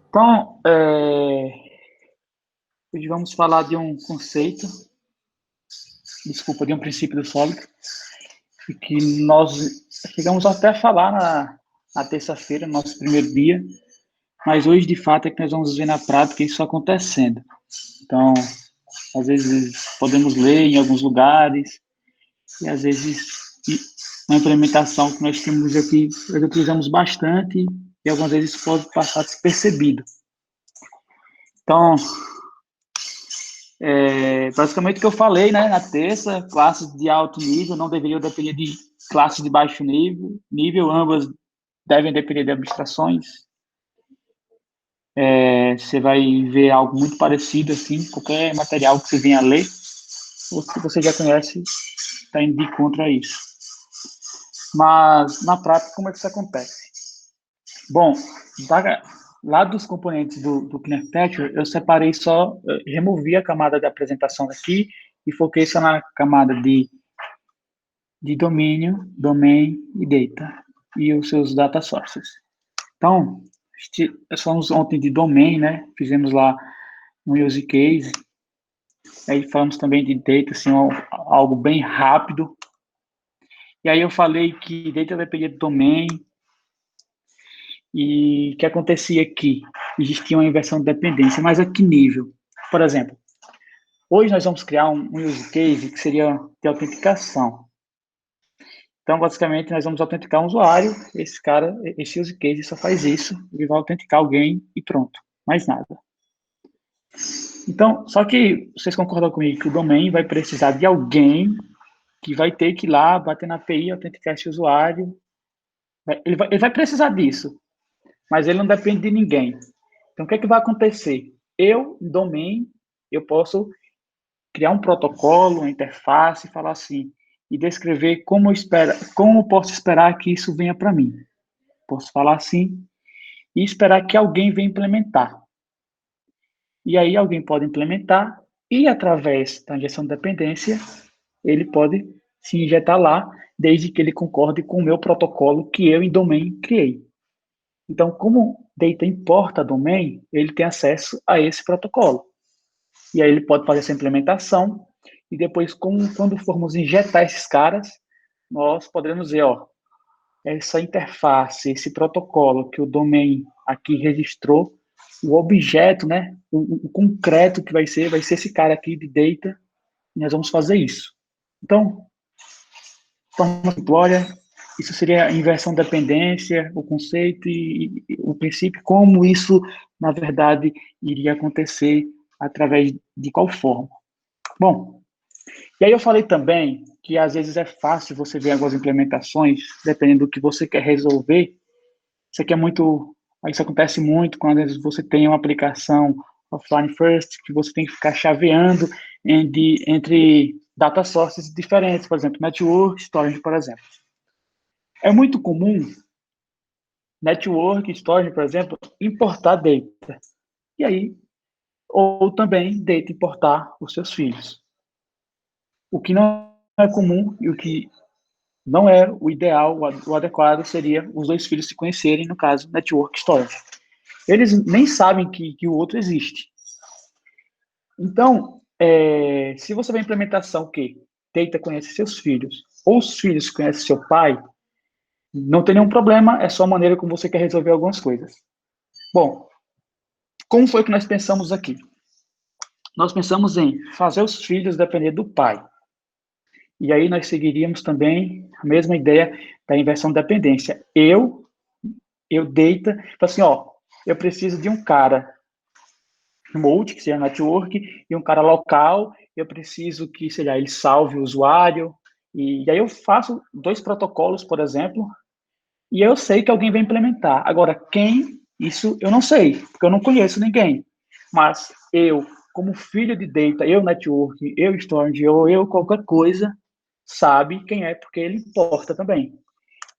Então, hoje vamos falar de um conceito, de um princípio do sólido, e que nós chegamos até a falar na terça-feira, nosso primeiro dia, mas hoje, de fato, é que nós vamos ver na prática isso acontecendo. Então, às vezes podemos ler em alguns lugares, e às vezes uma implementação que nós temos aqui, nós utilizamos bastante, e algumas vezes pode passar despercebido. Então, basicamente o que eu falei, né, na terça, classes de alto nível não deveriam depender de classes de baixo nível, ambas devem depender de abstrações. Você vai ver algo muito parecido, assim, qualquer material que você venha ler, ou se você já conhece, está indo de contra isso. Mas, na prática, como é que isso acontece? Bom, lá dos componentes do Clean Architecture, eu separei removi a camada de apresentação daqui e foquei só na camada de domínio, domain e data, e os seus data sources. Então, nós falamos ontem de domain, né? Fizemos lá um use case, aí falamos também de data, assim, algo bem rápido. E aí eu falei que data dependia do domain, e o que acontecia aqui? Existia uma inversão de dependência, mas a que nível? Por exemplo, hoje nós vamos criar um use case que seria de autenticação. Então, basicamente, nós vamos autenticar um usuário, esse use case só faz isso, ele vai autenticar alguém e pronto, mais nada. Então, só que vocês concordam comigo que o domain vai precisar de alguém que vai ter que ir lá, bater na API, autenticar esse usuário. Ele vai precisar disso, mas ele não depende de ninguém. Então, o que é que vai acontecer? Domain, eu posso criar um protocolo, uma interface, falar assim, e descrever como eu posso esperar que isso venha para mim. Posso falar assim e esperar que alguém venha implementar. E aí alguém pode implementar e através da injeção de dependência, ele pode se injetar lá, desde que ele concorde com o meu protocolo que eu em domain criei. Então, como data importa domain, ele tem acesso a esse protocolo. E aí ele pode fazer essa implementação e depois, quando formos injetar esses caras, nós poderemos ver, ó, essa interface, esse protocolo que o domain aqui registrou, o objeto, né, o concreto que vai ser esse cara aqui de data, e nós vamos fazer isso. Então, forma simplória, isso seria a inversão de dependência, o conceito e o princípio, como isso, na verdade, iria acontecer através de qual forma. Bom, e aí eu falei também que às vezes é fácil você ver algumas implementações, dependendo do que você quer resolver. Isso aqui é muito, isso acontece muito quando às vezes você tem uma aplicação offline first, que você tem que ficar chaveando entre data sources diferentes, por exemplo, network, storage, por exemplo. É muito comum network, storage, por exemplo, importar data. E aí, ou também data importar os seus filhos. O que não é comum e o que não é o ideal, o adequado seria os dois filhos se conhecerem, no caso, network storage. Eles nem sabem que o outro existe. Então, se você vê a implementação que data conhece seus filhos, ou os filhos conhecem seu pai, não tem nenhum problema, é só a maneira como você quer resolver algumas coisas. Bom, como foi que nós pensamos aqui? Nós pensamos em fazer os filhos depender do pai. E aí nós seguiríamos também a mesma ideia da inversão de dependência. Eu data, assim, ó, eu preciso de um cara remote, que seja network, e um cara local, eu preciso que, sei lá, ele salve o usuário, e aí eu faço dois protocolos, por exemplo, e eu sei que alguém vai implementar. Agora, quem? Isso eu não sei, porque eu não conheço ninguém. Mas eu, como filho de data, eu network, eu storage, ou eu qualquer coisa, sabe quem é, porque ele importa também.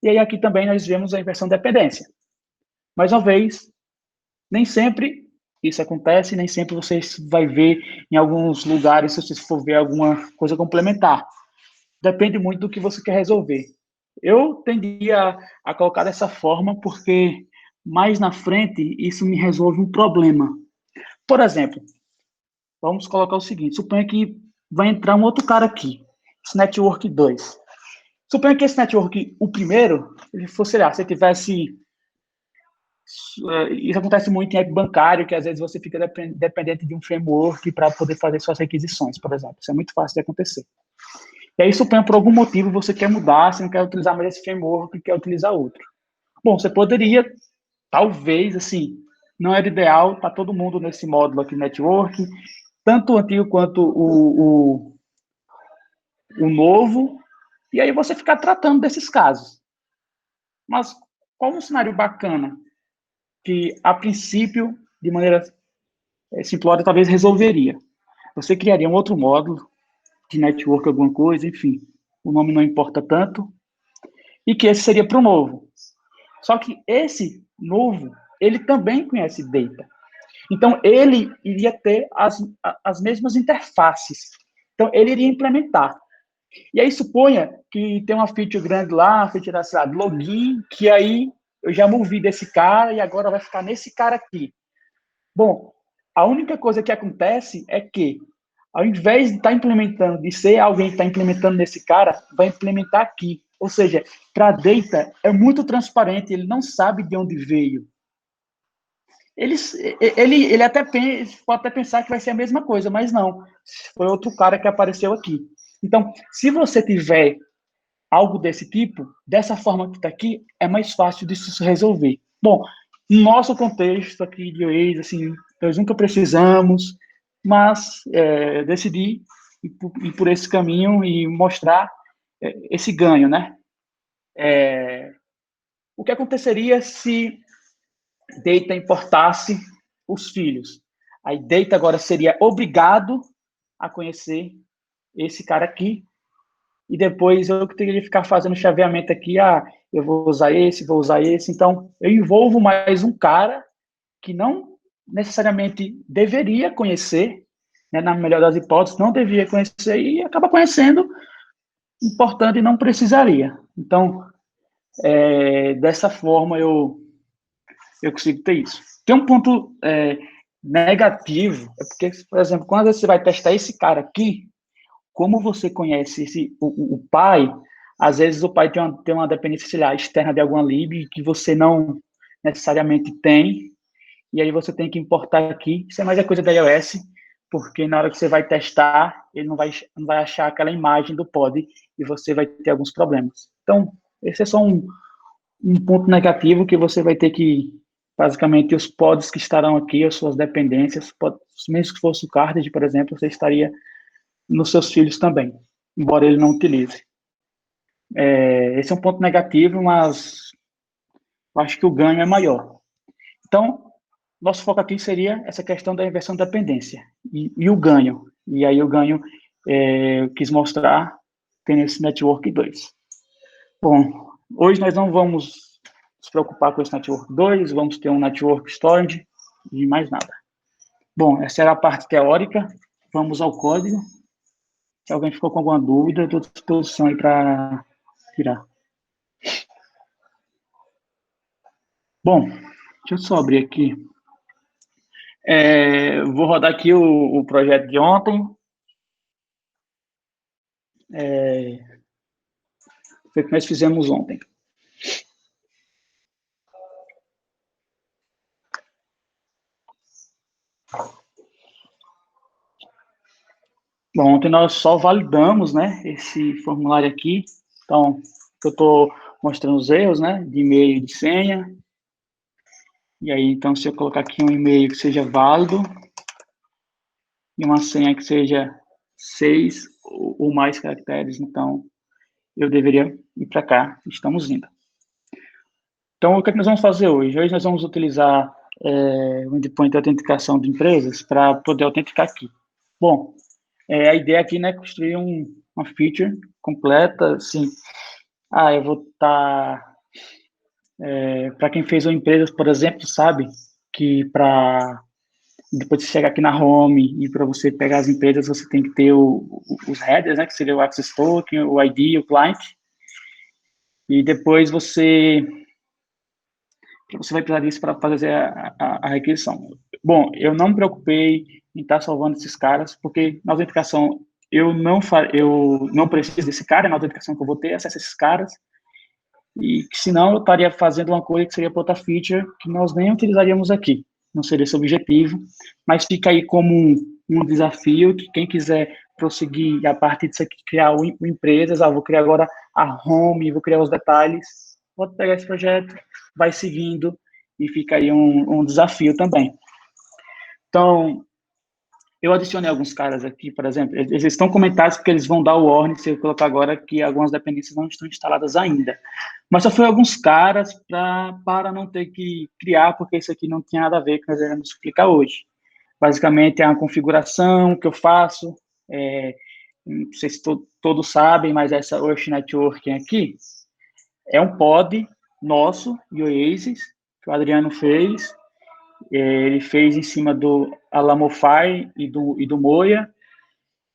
E aí aqui também nós vemos a inversão de dependência. Mais uma vez, nem sempre isso acontece, nem sempre você vai ver em alguns lugares, se você for ver alguma coisa complementar. Depende muito do que você quer resolver. Eu tendia a colocar dessa forma porque mais na frente isso me resolve um problema. Por exemplo, vamos colocar o seguinte: suponha que vai entrar um outro cara aqui, esse Network 2. Suponha que esse network, o primeiro, ele fosse, sei lá, se tivesse. Isso acontece muito em app bancário, que às vezes você fica dependente de um framework para poder fazer suas requisições, por exemplo. Isso é muito fácil de acontecer. E aí, suponha por algum motivo você quer mudar, você não quer utilizar mais esse framework, quer utilizar outro. Bom, você poderia, talvez, assim, não era ideal, tá todo mundo nesse módulo aqui, network, tanto o antigo quanto o novo, e aí você ficar tratando desses casos. Mas qual um cenário bacana que, a princípio, de maneira simplória, talvez resolveria? Você criaria um outro módulo de network, alguma coisa, enfim, o nome não importa tanto, e que esse seria para o novo. Só que esse novo, ele também conhece data. Então, ele iria ter as mesmas interfaces. Então, ele iria implementar. E aí, suponha que tem uma feature grande lá, uma feature da login, que aí eu já movi desse cara e agora vai ficar nesse cara aqui. Bom, a única coisa que acontece é que, ao invés de estar implementando, de ser alguém que está implementando nesse cara, vai implementar aqui. Ou seja, para a data é muito transparente, ele não sabe de onde veio. Ele até pode até pensar que vai ser a mesma coisa, mas não. Foi outro cara que apareceu aqui. Então, se você tiver algo desse tipo, dessa forma que está aqui, é mais fácil de se resolver. Bom, no nosso contexto aqui de Waze, assim, nós nunca precisamos, mas decidi ir por esse caminho e mostrar esse ganho, né? O que aconteceria se Data importasse os filhos? Aí Data agora seria obrigado a conhecer esse cara aqui, e depois eu teria que ficar fazendo chaveamento aqui, eu vou usar esse, vou usar esse, então eu envolvo mais um cara que não necessariamente deveria conhecer, né, na melhor das hipóteses, não deveria conhecer e acaba conhecendo, importante e não precisaria. Então, dessa forma eu consigo ter isso. Tem um ponto negativo, é porque, por exemplo, quando você vai testar esse cara aqui, como você conhece o pai, às vezes o pai tem uma dependência, sei lá, externa de alguma lib que você não necessariamente tem, e aí você tem que importar aqui. Isso é mais a coisa da iOS, porque na hora que você vai testar, ele não vai achar aquela imagem do pod e você vai ter alguns problemas. Então, esse é só um ponto negativo que você vai ter que, basicamente, os pods que estarão aqui, as suas dependências, mesmo que fosse o Cartridge, por exemplo, você estaria nos seus filhos também, embora ele não utilize. Esse é um ponto negativo, mas eu acho que o ganho é maior. Então, nosso foco aqui seria essa questão da inversão de dependência e o ganho. E aí o ganho eu quis mostrar tem esse Network 2. Bom, hoje nós não vamos se preocupar com esse Network 2, vamos ter um Network Storage e mais nada. Bom, essa era a parte teórica. Vamos ao código. Se alguém ficou com alguma dúvida, estou à disposição aí para tirar. Bom, deixa eu só abrir aqui. Vou rodar aqui o projeto de ontem. Foi o que nós fizemos ontem. Bom, ontem nós só validamos, né, esse formulário aqui. Então, eu estou mostrando os erros, né, de e-mail e de senha. E aí, então, se eu colocar aqui um e-mail que seja válido e uma senha que seja 6 ou mais caracteres, então eu deveria ir para cá. Estamos indo. Então, o que é que nós vamos fazer hoje? Hoje nós vamos utilizar o endpoint de autenticação de empresas para poder autenticar aqui. Bom, a ideia aqui, né, é construir uma feature completa, assim, eu vou estar, para quem fez uma empresa, por exemplo, sabe, que para Depois você chega aqui na home e para você pegar as empresas, você tem que ter os headers, né, que seria o access token, o ID, o client. E depois você vai precisar disso para fazer a requisição. Bom, eu não me preocupei em estar salvando esses caras, porque na autenticação eu não preciso desse cara, na autenticação que eu vou ter acesso a esses caras, e senão eu estaria fazendo uma coisa que seria para outra feature que nós nem utilizaríamos aqui. Não seria esse o objetivo, mas fica aí como um desafio que quem quiser prosseguir a partir disso aqui, criar empresas, vou criar agora a home, vou criar os detalhes, pode pegar esse projeto, vai seguindo e fica aí um desafio também. Então, eu adicionei alguns caras aqui, por exemplo, eles estão comentados porque eles vão dar o warning se eu colocar agora que algumas dependências não estão instaladas ainda. Mas só foi alguns caras para não ter que criar, porque isso aqui não tinha nada a ver com o que nós iremos explicar hoje. Basicamente, é uma configuração que eu faço, não sei se todos sabem, mas essa Ocean Networking aqui é um pod nosso, de Oasis, que o Adriano fez. Ele fez em cima do Alamofy e do Moya,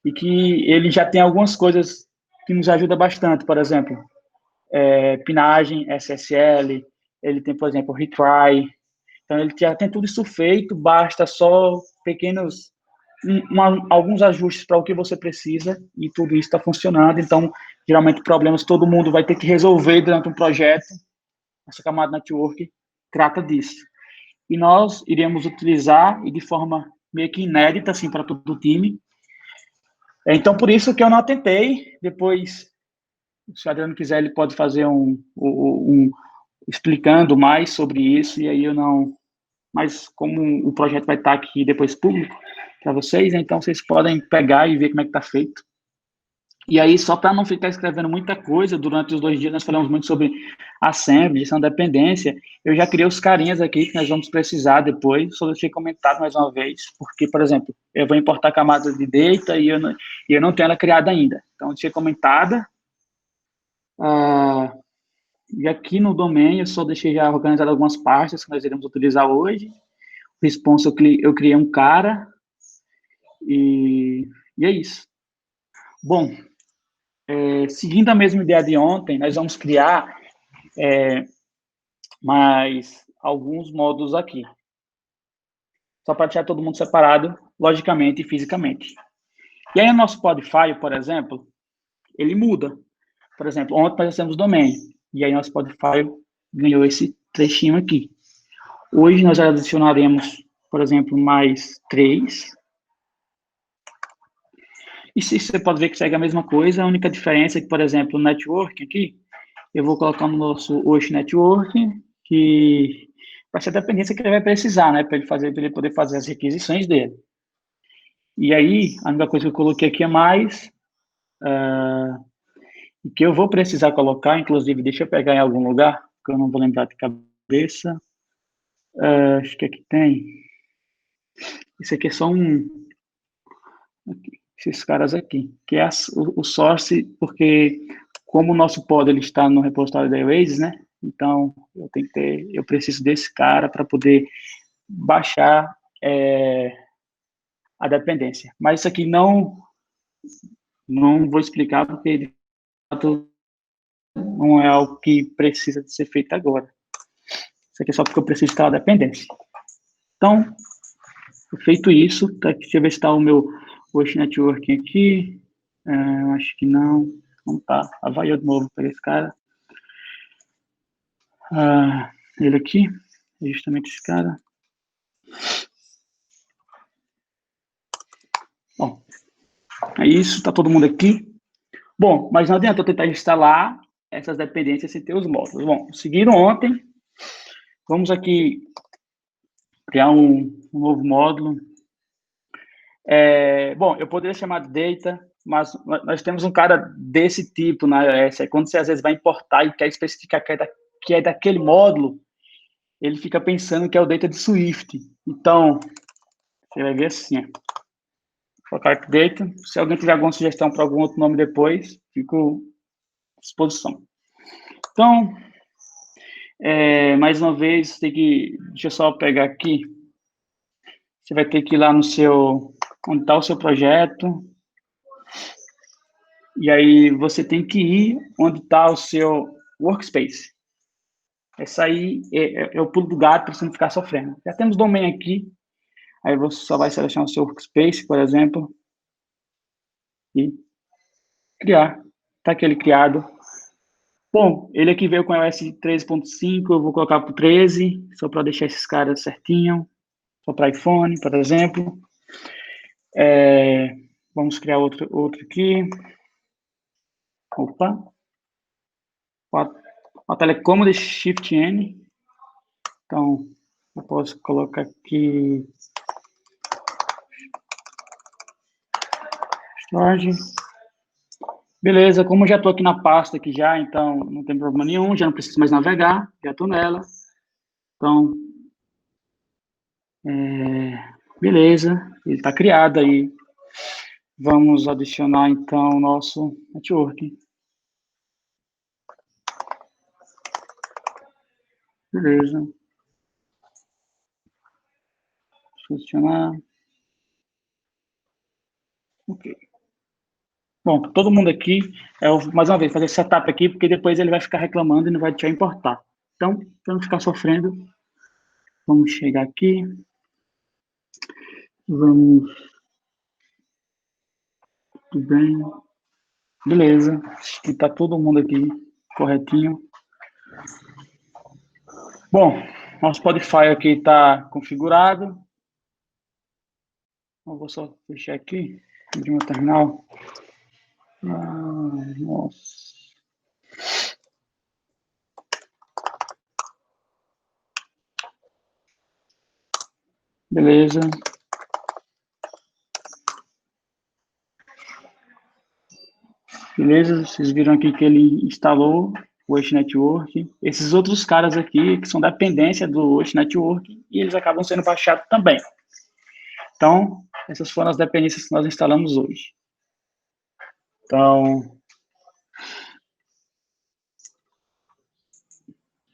e que ele já tem algumas coisas que nos ajudam bastante, por exemplo, pinagem, SSL, ele tem, por exemplo, retry, então ele já tem tudo isso feito, basta só pequenos, alguns ajustes para o que você precisa e tudo isso está funcionando, então geralmente problemas todo mundo vai ter que resolver durante um projeto, essa camada network trata disso. E nós iremos utilizar, e de forma meio que inédita, assim, para todo o time. Então, por isso que eu não atentei. Depois, se o Adriano quiser, ele pode fazer explicando mais sobre isso, e aí eu não... Mas como o projeto vai estar aqui depois público para vocês, então vocês podem pegar e ver como é que está feito. E aí, só para não ficar escrevendo muita coisa, durante os 2 dias nós falamos muito sobre assembly, gestão de dependência, eu já criei os carinhas aqui que nós vamos precisar depois, só deixei comentado mais uma vez, porque, por exemplo, eu vou importar camadas de data e eu não tenho ela criada ainda. Então, deixei comentada. E aqui no domain, eu só deixei já organizado algumas pastas que nós iremos utilizar hoje. O response, eu criei um cara, e é isso. Bom, seguindo a mesma ideia de ontem, nós vamos criar mais alguns módulos aqui. Só para deixar todo mundo separado, logicamente e fisicamente. E aí o nosso Podfile, por exemplo, ele muda. Por exemplo, ontem nós temos domain, e aí nosso Podfile ganhou esse trechinho aqui. Hoje nós adicionaremos, por exemplo, mais 3. E se você pode ver que segue a mesma coisa, a única diferença é que, por exemplo, o network aqui, eu vou colocar no nosso Ocean Networking, que vai ser a dependência que ele vai precisar, né, para ele poder fazer as requisições dele. E aí, a única coisa que eu coloquei aqui é mais, que eu vou precisar colocar, inclusive, deixa eu pegar em algum lugar, que eu não vou lembrar de cabeça. Acho que aqui tem. Esse aqui é só esses caras aqui, que é o source, porque como o nosso pod ele está no repositório da Oasis, né? Então, eu preciso desse cara para poder baixar a dependência. Mas isso aqui não vou explicar, porque de fato não é algo que precisa de ser feito agora. Isso aqui é só porque eu preciso instalar a dependência. Então, feito isso, tá aqui, deixa eu ver se está o meu Ocean Networking aqui. Acho que não. Não tá. Avaliou de novo para esse cara. Ele aqui, é justamente esse cara. Bom, é isso, tá todo mundo aqui. Bom, mas não adianta eu tentar instalar essas dependências sem ter os módulos. Bom, seguiram ontem. Vamos aqui criar um novo módulo. Bom, eu poderia chamar de data, mas nós temos um cara desse tipo na iOS. Quando você às vezes vai importar e quer especificar que é daquele módulo, ele fica pensando que é o data de Swift. Então, você vai ver assim, ó. Colocar aqui data. Se alguém tiver alguma sugestão para algum outro nome depois, fico à disposição. Então, mais uma vez, deixa eu só pegar aqui. Você vai ter que ir lá no seu, onde está o seu projeto. E aí você tem que ir onde está o seu workspace. Essa aí é o pulo do gato para você não ficar sofrendo. Já temos domain aqui. Aí você só vai selecionar o seu workspace, por exemplo, e criar. Está aquele criado. Bom, ele aqui veio com o iOS 13.5, eu vou colocar para o 13, só para deixar esses caras certinho. Só para iPhone, por exemplo. Vamos criar outro aqui. Opa. A tela é cômoda, Shift N. Então, eu posso colocar aqui storage. Beleza, como eu já estou aqui na pasta aqui já, então não tem problema nenhum, já não preciso mais navegar, já estou nela. Então, beleza, ele está criado aí. Vamos adicionar então o nosso network. Beleza. Deixa eu adicionar. Ok. Bom, todo mundo aqui, mais uma vez, fazer setup aqui, porque depois ele vai ficar reclamando e não vai deixar importar. Então, para não ficar sofrendo, vamos chegar aqui. Vamos. Tudo bem. Beleza. Acho que está todo mundo aqui corretinho. Bom, nosso Spotify aqui está configurado. Eu vou só fechar aqui, abrir meu terminal. Nossa. Beleza. Beleza, vocês viram aqui que ele instalou o Osh Network. Esses outros caras aqui, que são dependência do Osh Network, e eles acabam sendo baixados também. Então, essas foram as dependências que nós instalamos hoje. Então,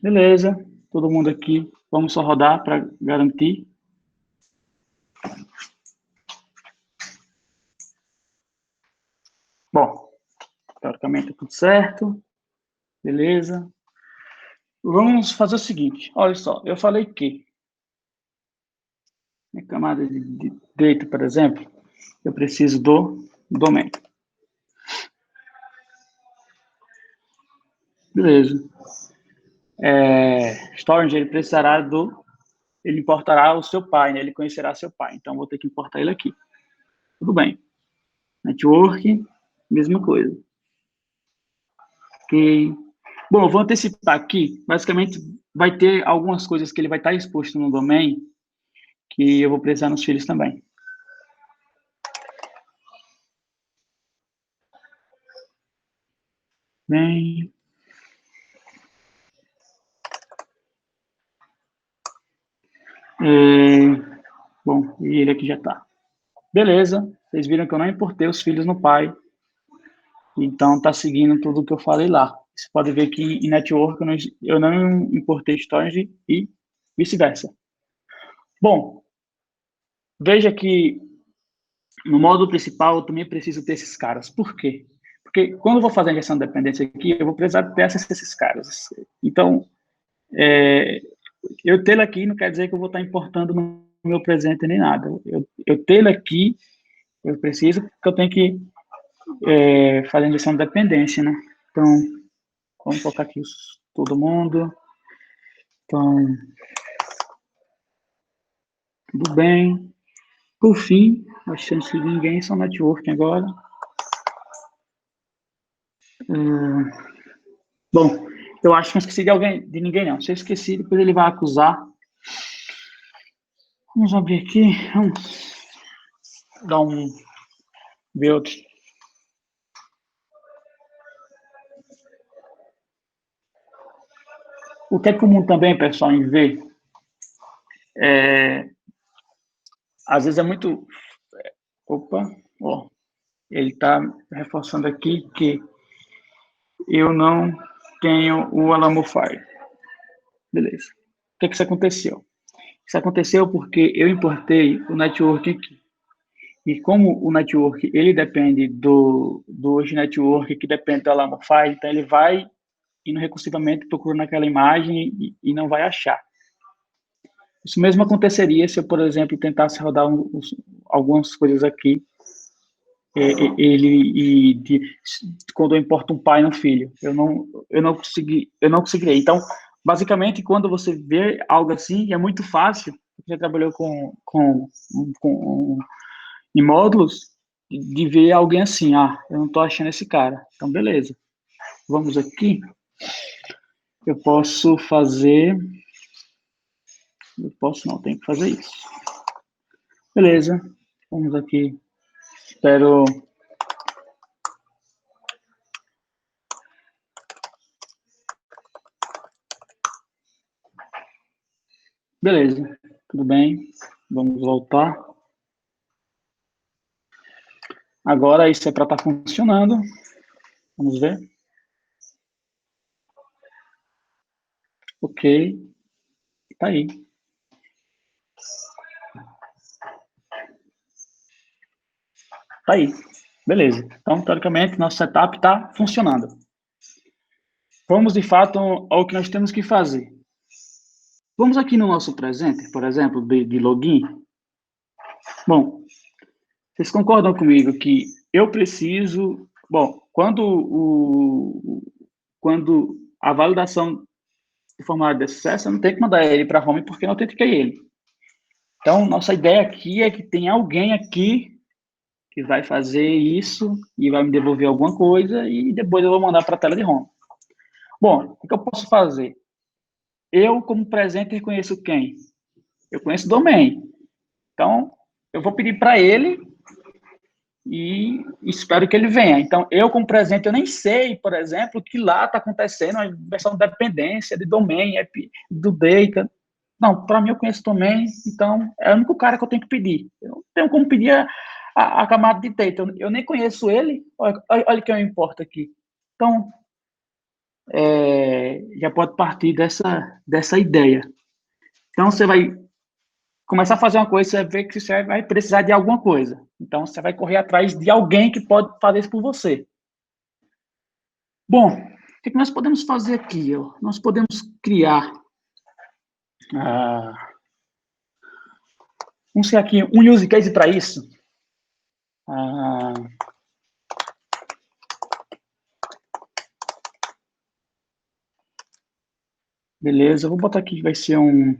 beleza, todo mundo aqui. Vamos só rodar para garantir. Bom, teoricamente é tudo certo. Beleza. Vamos fazer o seguinte. Olha só, eu falei que na camada de data, por exemplo, eu preciso do domain. Beleza. Storage, ele importará o seu pai, né? Ele conhecerá seu pai. Então, vou ter que importar ele aqui. Tudo bem. Network, mesma coisa. Ok. Bom, eu vou antecipar aqui. Basicamente, vai ter algumas coisas que ele vai estar exposto no domain que eu vou precisar nos filhos também. Bem... Bom, e ele aqui já está. Beleza. Vocês viram que eu não importei os filhos no pai. Então, está seguindo tudo o que eu falei lá. Você pode ver que em network eu não importei storage e vice-versa. Bom, veja que no módulo principal eu também preciso ter esses caras. Por quê? Porque quando eu vou fazer a injeção de dependência aqui, eu vou precisar ter acesso a esses caras. Então, eu tê-lo aqui não quer dizer que eu vou estar importando no meu presente nem nada. Eu tê-lo aqui, eu preciso, porque eu tenho que fazer a injeção de dependência, né? Então, vamos colocar aqui todo mundo. Então, tudo bem. Por fim, a chance de ninguém são networking agora. Bom, eu acho que não esqueci de ninguém, não. Se eu esqueci, depois ele vai acusar. Vamos abrir aqui. Vamos dar um build. O que é comum também, pessoal, em ver, às vezes é muito... Opa, ó, ele está reforçando aqui que eu não tenho o Alamo Fire. Beleza. O que isso aconteceu? Isso aconteceu porque eu importei o network aqui. E como o network, ele depende do Hoje Network, que depende da Lama File, então ele vai indo recursivamente procurando aquela imagem e não vai achar. Isso mesmo aconteceria se eu, por exemplo, tentasse rodar algumas coisas aqui, quando eu importo um pai e um filho. Eu não conseguiria. Então, basicamente, quando você vê algo assim, é muito fácil, você já trabalhou com em módulos, de ver alguém assim, eu não estou achando esse cara. Então, beleza. Vamos aqui. Eu posso fazer... Eu posso não, tenho que fazer isso. Beleza. Vamos aqui. Espero... Beleza. Tudo bem. Vamos voltar. Agora isso é para estar funcionando. Vamos ver. Ok. Tá aí. Tá aí. Beleza. Então, teoricamente, nosso setup está funcionando. Vamos, de fato, ao que nós temos que fazer. Vamos aqui no nosso presenter, por exemplo, de login. Bom, vocês concordam comigo que eu preciso... Bom, quando a validação do formulário de acesso, eu não tenho que mandar ele para home porque eu não autentiquei ele. Então, nossa ideia aqui é que tem alguém aqui que vai fazer isso e vai me devolver alguma coisa e depois eu vou mandar para a tela de home. Bom, o que eu posso fazer? Eu, como presenter, conheço quem? Eu conheço o domain. Então, eu vou pedir para ele e espero que ele venha. Então, eu, como presente, eu nem sei, por exemplo, que lá está acontecendo a versão de dependência, de domain, do data. Não, para mim, eu conheço domain, então é o único cara que eu tenho que pedir. Eu não tenho como pedir a camada de data. Eu nem conheço ele, olha que eu importo aqui. Então, já pode partir dessa ideia. Então, você vai começar a fazer uma coisa, você vai ver que você vai precisar de alguma coisa. Então, você vai correr atrás de alguém que pode fazer isso por você. Bom, o que nós podemos fazer aqui? Nós podemos criar... vamos criar aqui um use case para isso. Beleza, eu vou botar aqui que vai ser um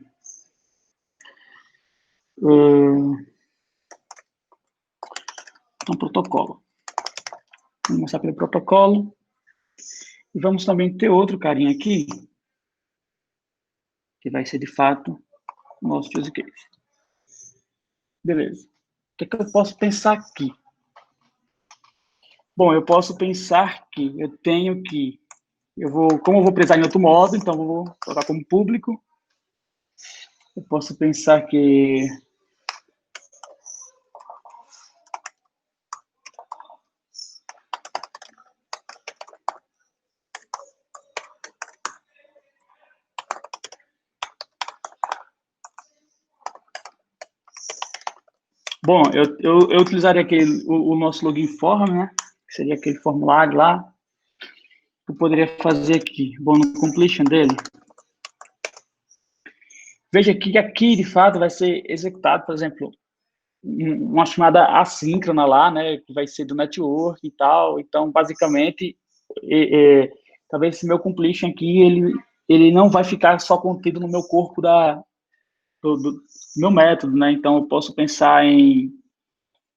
protocolo. Vou mostrar pelo protocolo. E vamos também ter outro carinha aqui, que vai ser, de fato, o nosso use case. Beleza. O que eu posso pensar aqui? Bom, eu posso pensar que eu tenho que... como eu vou precisar em outro modo, então eu vou colocar como público. Eu posso pensar que... Bom, eu utilizaria o nosso login form, né? Que seria aquele formulário lá. Eu poderia fazer aqui, bom, no completion dele. Veja que aqui, de fato, vai ser executado, por exemplo, uma chamada assíncrona lá, né? Que vai ser do network e tal. Então, basicamente, talvez esse meu completion aqui, ele não vai ficar só contido no meu corpo do meu método, né? Então, eu posso pensar em...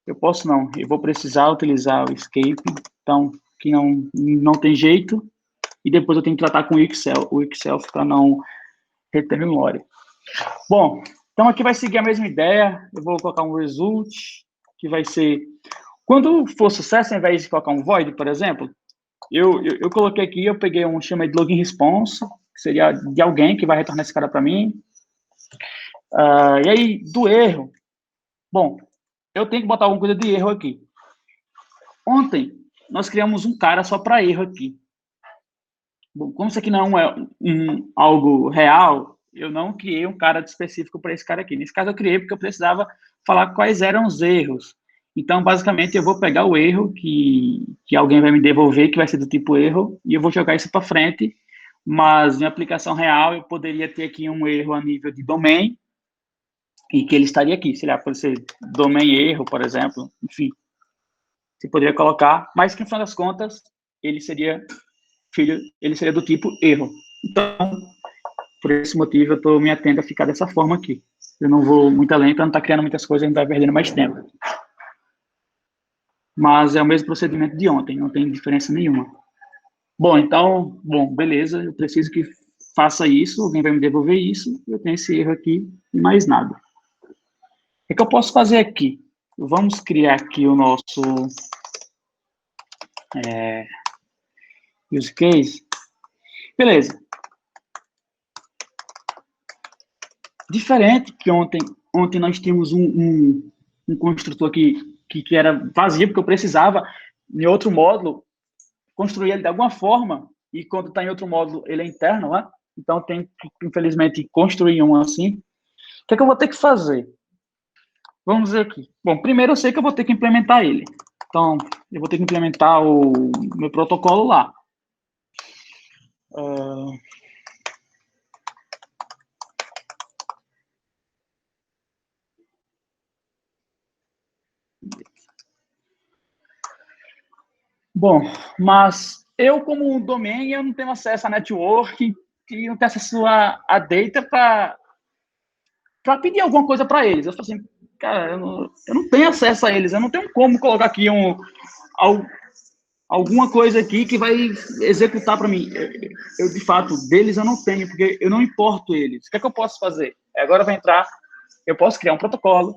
Eu vou precisar utilizar o escape, então, que não tem jeito, e depois eu tenho que tratar com o Excel para não reter memória. Bom, então aqui vai seguir a mesma ideia, eu vou colocar um result, que vai ser... Quando for sucesso, ao invés de colocar um void, por exemplo, eu coloquei aqui, eu peguei chamei de login response, que seria de alguém que vai retornar esse cara para mim. E aí, do erro, bom, eu tenho que botar alguma coisa de erro aqui. Ontem, nós criamos um cara só para erro aqui. Bom, como isso aqui não é algo real, eu não criei um cara específico para esse cara aqui. Nesse caso, eu criei porque eu precisava falar quais eram os erros. Então, basicamente, eu vou pegar o erro que alguém vai me devolver, que vai ser do tipo erro, e eu vou jogar isso para frente. Mas, em aplicação real, eu poderia ter aqui um erro a nível de domain, e que ele estaria aqui. Sei lá, pode ser domain erro, por exemplo. Enfim, você poderia colocar, mas que, no final das contas, ele seria do tipo erro. Então, por esse motivo, eu estou me atendo a ficar dessa forma aqui. Eu não vou muito além para não estar criando muitas coisas e não estar perdendo mais tempo. Mas é o mesmo procedimento de ontem, não tem diferença nenhuma. Bom, então, beleza, eu preciso que faça isso, alguém vai me devolver isso, eu tenho esse erro aqui e mais nada. O que eu posso fazer aqui? Vamos criar aqui o nosso use case. Beleza. Diferente que ontem nós tínhamos um construtor que era vazio, porque eu precisava, em outro módulo, construir ele de alguma forma, e quando está em outro módulo, ele é interno, né? Então, tem que, infelizmente, construir um assim. O que é que eu vou ter que fazer? Vamos ver aqui. Bom, primeiro eu sei que eu vou ter que implementar ele. Então, eu vou ter que implementar o meu protocolo lá. Bom, mas eu, como um domain, eu não tenho acesso a network e não tenho acesso a data para pedir alguma coisa para eles. Eu falo assim, cara, eu não tenho acesso a eles, eu não tenho como colocar aqui alguma coisa aqui que vai executar para mim. Eu, de fato, deles eu não tenho, porque eu não importo eles. O que é que eu posso fazer? Agora vai entrar, eu posso criar um protocolo,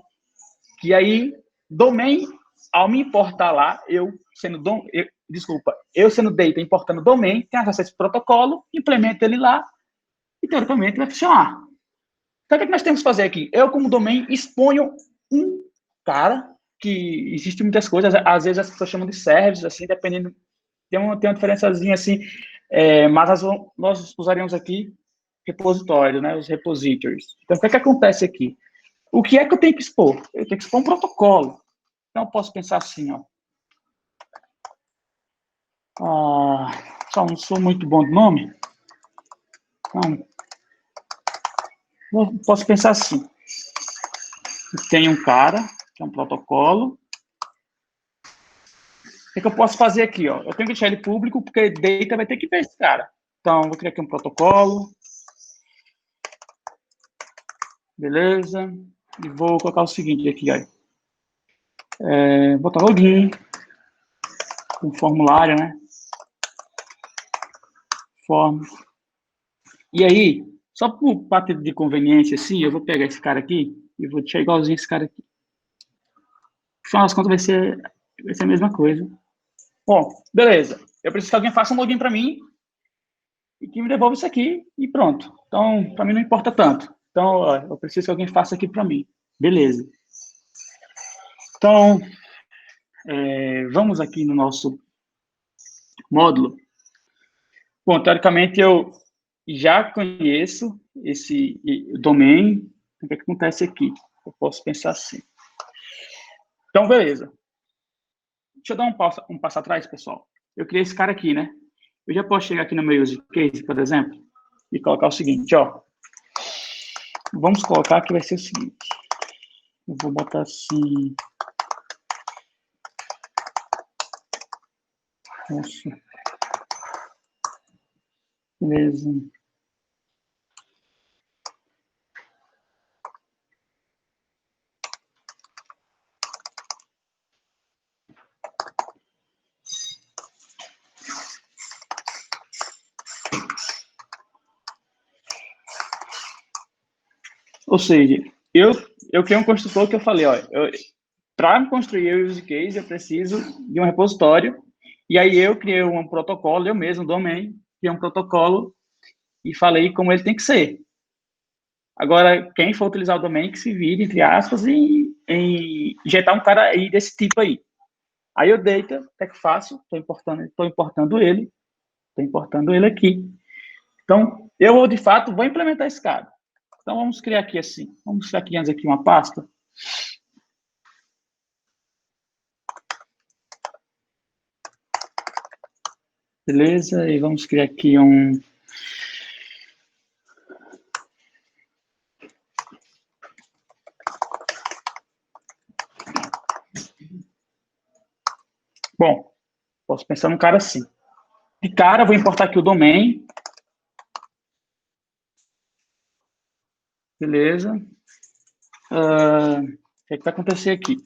que aí, domain, ao me importar lá, eu sendo data, importando domain, tem acesso a esse protocolo, implemento ele lá, e teoricamente vai funcionar. Então, o que é que nós temos que fazer aqui? Eu, como domain, exponho um cara, que existe muitas coisas, às vezes as pessoas chamam de service, assim, dependendo, tem uma diferençazinha assim, mas nós usaríamos aqui repositório, né, os repositories. Então, o que é que acontece aqui? O que é que eu tenho que expor? Eu tenho que expor um protocolo. Então, eu posso pensar assim, ó. Só não sou muito bom de nome. Então, posso pensar assim. Tem um cara, que é um protocolo. O que eu posso fazer aqui? Ó? Eu tenho que deixar ele público, porque data vai ter que ver esse cara. Então, vou criar aqui um protocolo. Beleza. E vou colocar o seguinte aqui, ó. Botar login. Um formulário, né? Form. E aí, só por parte de conveniência, assim, eu vou pegar esse cara aqui e vou deixar igualzinho esse cara aqui. No final das contas, vai ser a mesma coisa. Bom, beleza. Eu preciso que alguém faça um login para mim e que me devolva isso aqui e pronto. Então, para mim não importa tanto. Então, ó, eu preciso que alguém faça aqui para mim. Beleza. Então, vamos aqui no nosso módulo. Bom, teoricamente eu já conheço esse domain. O que acontece aqui? Eu posso pensar assim. Então, beleza. Deixa eu dar um passo atrás, pessoal. Eu criei esse cara aqui, né? Eu já posso chegar aqui no meu use case, por exemplo, e colocar o seguinte, ó. Vamos colocar que vai ser o seguinte. Eu vou botar assim. Nossa. Beleza. Ou seja, eu criei um construtor que eu falei, ó, para construir o use case, eu preciso de um repositório, e aí eu criei um protocolo, eu mesmo, domain, criei um protocolo e falei como ele tem que ser. Agora, quem for utilizar o domain, que se vire, entre aspas, em injetar um cara aí desse tipo aí. Aí o data, o que é que faço? Estou importando ele aqui. Então, eu, de fato, vou implementar esse cara. Então, vamos criar aqui assim. Vamos criar aqui antes aqui uma pasta. Beleza? E vamos criar aqui um... Bom, posso pensar num cara assim. De cara, vou importar aqui o domain. Beleza. O que é que vai acontecer aqui?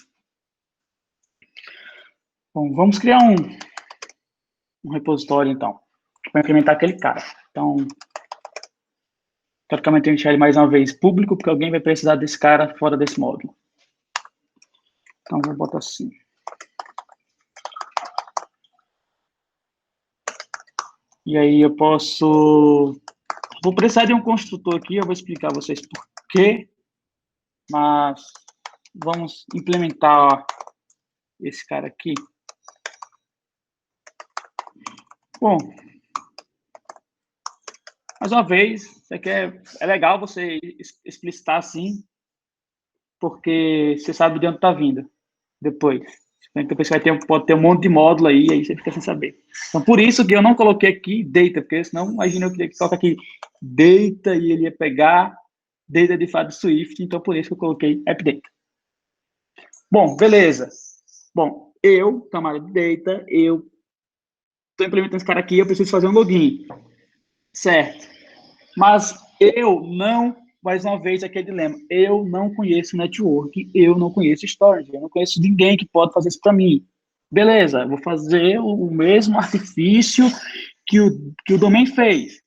Bom, vamos criar um repositório, então, para implementar aquele cara. Então, teoricamente, eu deixar ele mais uma vez público, porque alguém vai precisar desse cara fora desse módulo. Então, vou botar assim. E aí eu posso... Vou precisar de um construtor aqui, eu vou explicar a vocês por quê, mas vamos implementar esse cara aqui. Bom, mais uma vez, isso aqui é legal você explicitar assim, porque você sabe de onde está vindo depois. Depois você pode ter um monte de módulo aí você fica sem saber. Então, por isso que eu não coloquei aqui data, porque senão, imagina eu queria que coloque aqui data e ele ia pegar data de fato Swift, então por isso que eu coloquei AppData. Bom, beleza. Bom, camada de data, eu estou implementando esse cara aqui, eu preciso fazer um login. Certo. Mas eu não, mais uma vez, aquele dilema, eu não conheço network, eu não conheço storage, eu não conheço ninguém que pode fazer isso para mim. Beleza, vou fazer o mesmo artifício que o domain fez.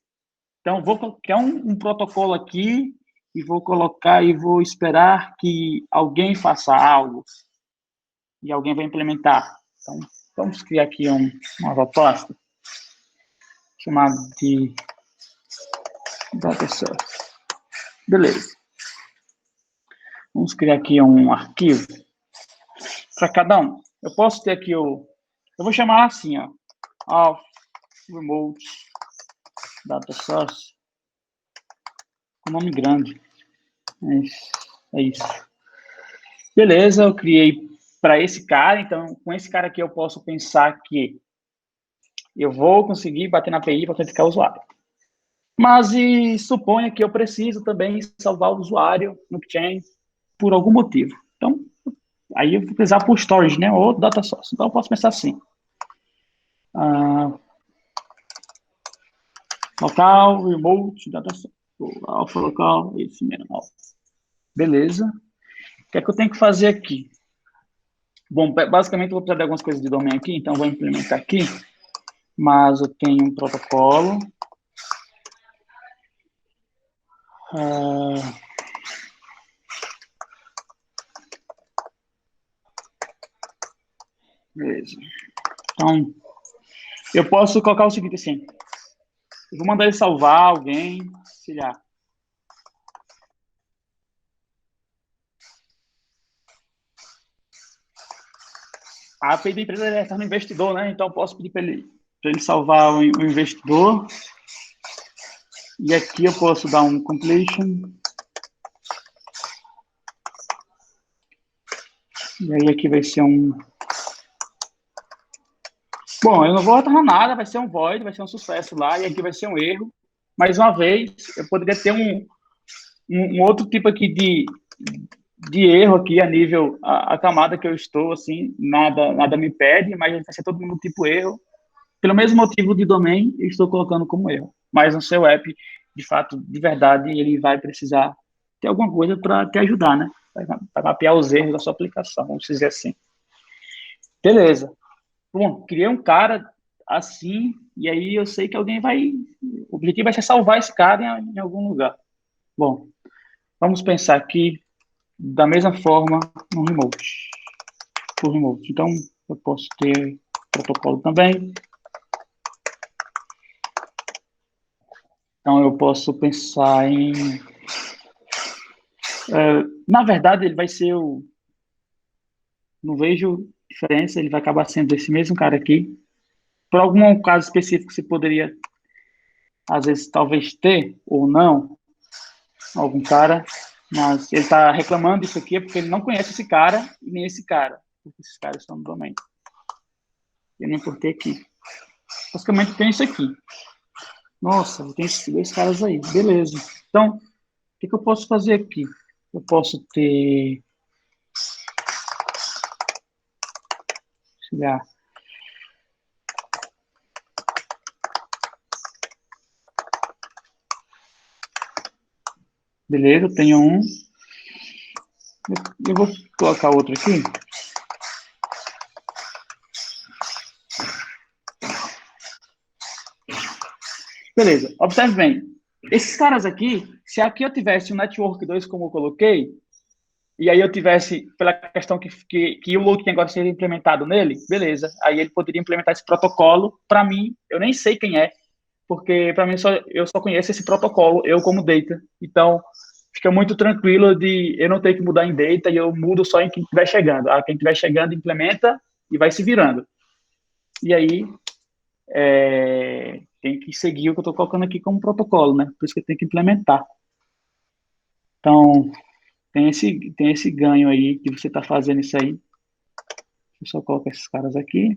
Então, vou criar um protocolo aqui e vou colocar e vou esperar que alguém faça algo e alguém vai implementar. Então, vamos criar aqui uma nova pasta chamada de data source. Beleza. Vamos criar aqui um arquivo para cada um. Eu posso ter aqui eu vou chamar assim, ó, Auth Remote Data Source, com nome grande. É isso. Beleza, eu criei para esse cara, então com esse cara aqui eu posso pensar que eu vou conseguir bater na API para autenticar o usuário. Mas suponha que eu preciso também salvar o usuário no Chain por algum motivo. Então, aí eu vou precisar por storage, né? Ou data source. Então, eu posso pensar assim. Local, remote, data source. Alpha local, esse mesmo. Beleza. O que é que eu tenho que fazer aqui? Bom, basicamente eu vou precisar de algumas coisas de domain aqui, então eu vou implementar aqui. Mas eu tenho um protocolo. Beleza. Então, eu posso colocar o seguinte assim. Eu vou mandar ele salvar alguém, sei lá. A API da empresa está no investidor, né? Então, eu posso pedir para ele salvar o investidor. E aqui eu posso dar um completion. E aí aqui vai ser um... Bom, eu não vou alternar nada, vai ser um void, vai ser um sucesso lá, e aqui vai ser um erro. Mais uma vez, eu poderia ter um outro tipo aqui de erro aqui a nível, a camada que eu estou, assim, nada me impede, mas vai ser todo mundo tipo erro. Pelo mesmo motivo de domain, eu estou colocando como erro. Mas no seu app, de fato, de verdade, ele vai precisar ter alguma coisa para te ajudar, né? Para mapear os erros da sua aplicação, vamos dizer assim. Beleza. Bom, criei um cara assim, e aí eu sei que alguém vai... O objetivo vai ser salvar esse cara em algum lugar. Bom, vamos pensar aqui da mesma forma no remote. Por remote. Então, eu posso ter protocolo também. Então, eu posso pensar em... na verdade, ele vai ser o... Não vejo diferença, ele vai acabar sendo esse mesmo cara aqui. Por algum caso específico, você poderia, às vezes, talvez ter ou não. algum cara, mas ele está reclamando disso aqui porque ele não conhece esse cara e nem esse cara, porque esses caras estão no domain. Eu não importei aqui. Basicamente tem isso aqui. Nossa, tem esses dois caras aí. Beleza. Então, o que eu posso fazer aqui? Eu posso ter... Chegar. Beleza, eu tenho um. Eu vou colocar outro aqui. Beleza, observe bem. Esses caras aqui, se aqui eu tivesse um Network 2 como eu coloquei, e aí eu tivesse, pela questão que o login agora seria implementado nele, beleza. Aí ele poderia implementar esse protocolo. Para mim, eu nem sei quem é, porque para mim eu só conheço esse protocolo, eu como data. Então, fica muito tranquilo de eu não ter que mudar em data e eu mudo só em quem estiver chegando. Quem estiver chegando implementa e vai se virando. E aí, tem que seguir o que eu estou colocando aqui como protocolo, né? Por isso que tem que implementar. Então, tem esse ganho aí que você está fazendo isso aí. Eu só coloco esses caras aqui.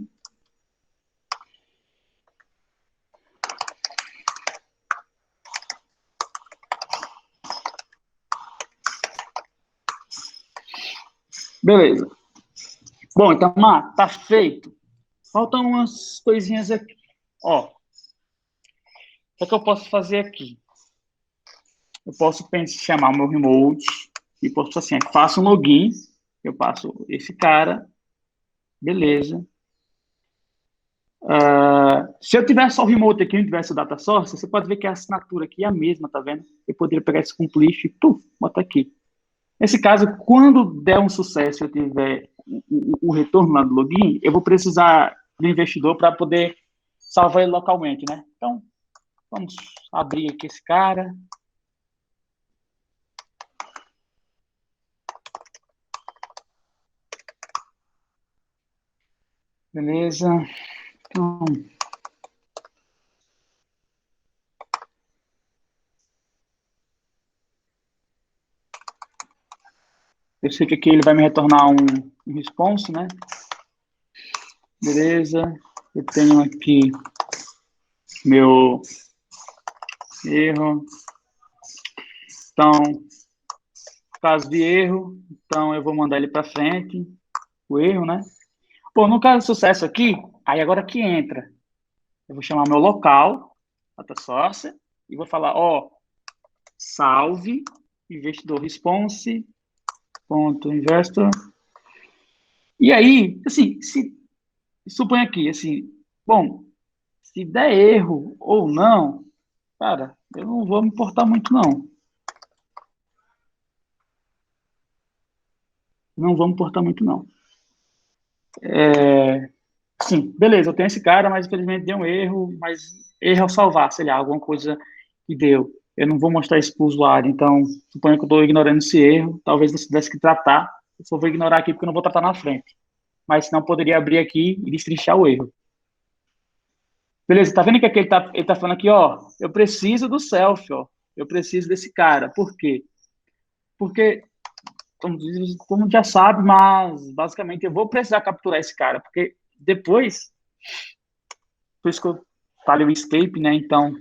Beleza. Bom, então, tá feito. Faltam umas coisinhas aqui. Ó, o que eu posso fazer aqui? Eu posso chamar o meu remote e posso assim, faço um login, eu passo esse cara, beleza. Se eu tivesse só o remote aqui e não tivesse o data source, você pode ver que a assinatura aqui é a mesma, tá vendo? Eu poderia pegar esse complete e botar aqui. Nesse caso, quando der um sucesso e eu tiver o retorno lá do login, eu vou precisar do investidor para poder salvar ele localmente, né? Então, vamos abrir aqui esse cara. Beleza. Então, eu sei que aqui ele vai me retornar um response, né? Beleza. Eu tenho aqui meu erro. Então, caso de erro, então eu vou mandar ele para frente, o erro, né? Bom, no caso de sucesso aqui, aí agora que entra. Eu vou chamar meu local, data source, e vou falar, ó, salve, investidor response, ponto investor. E aí, assim, suponha aqui, assim, bom, se der erro ou não, cara, eu não vou me importar muito, não. Não vou me importar muito, não. Sim, beleza, eu tenho esse cara, mas infelizmente deu um erro, mas erro ao salvar, sei lá, alguma coisa que deu. Eu não vou mostrar isso para o usuário, então suponho que eu estou ignorando esse erro, talvez você tivesse que tratar, eu só vou ignorar aqui porque eu não vou tratar na frente. Mas senão poderia abrir aqui e destrinchar o erro. Beleza, tá vendo que aqui ele tá falando aqui, ó, eu preciso do selfie, ó, eu preciso desse cara. Por quê? Porque, como já sabe, mas basicamente eu vou precisar capturar esse cara, porque depois, por isso que eu falei o escape, né, então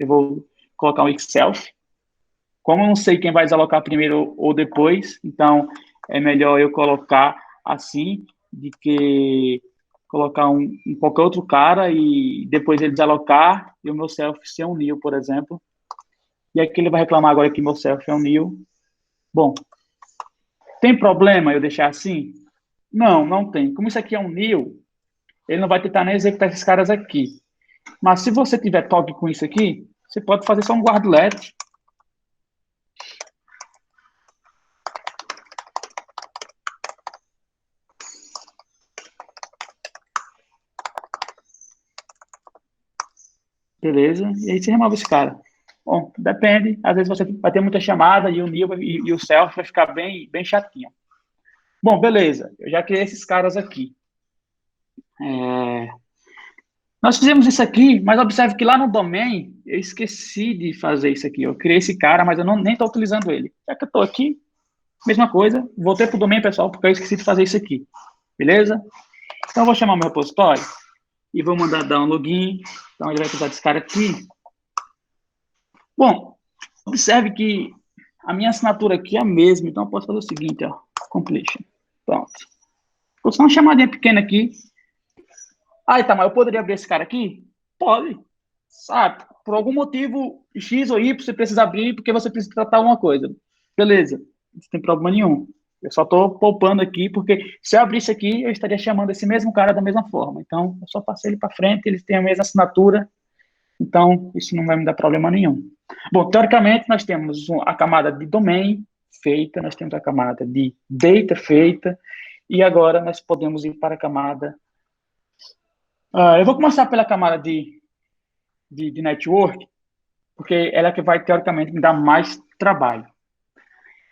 eu vou colocar um Excel. Como eu não sei quem vai desalocar primeiro ou depois, então é melhor eu colocar assim, de que colocar qualquer outro cara e depois ele desalocar e o meu self ser um new, por exemplo. E aqui ele vai reclamar agora que meu self é um new. Bom, tem problema eu deixar assim? Não, não tem. Como isso aqui é um new, ele não vai tentar nem executar esses caras aqui. Mas se você tiver toque com isso aqui, você pode fazer só um guardlet. Beleza? E aí você remove esse cara. Bom, depende. Às vezes você vai ter muita chamada e o new e o self vai ficar bem chatinho. Bom, beleza. Eu já criei esses caras aqui. Nós fizemos isso aqui, mas observe que lá no domain eu esqueci de fazer isso aqui. Eu criei esse cara, mas eu nem estou utilizando ele. Já que eu estou aqui, mesma coisa, voltei para o domain, pessoal, porque eu esqueci de fazer isso aqui. Beleza? Então, eu vou chamar meu repositório e vou mandar dar um login. Então, ele vai precisar desse cara aqui. Bom, observe que a minha assinatura aqui é a mesma, então eu posso fazer o seguinte, ó, completion. Pronto. Vou só uma chamadinha pequena aqui. Ah, tá, mas eu poderia abrir esse cara aqui? Pode. Sabe? Por algum motivo X ou Y, você precisa abrir porque você precisa tratar uma coisa. Beleza. Não tem problema nenhum. Eu só estou poupando aqui, porque se eu abrisse aqui, eu estaria chamando esse mesmo cara da mesma forma. Então, eu só passei ele para frente, eles têm a mesma assinatura, então isso não vai me dar problema nenhum. Bom, teoricamente, nós temos a camada de domain feita, nós temos a camada de data feita, e agora nós podemos ir para a camada... eu vou começar pela camada de network, porque ela é que vai, teoricamente, me dar mais trabalho.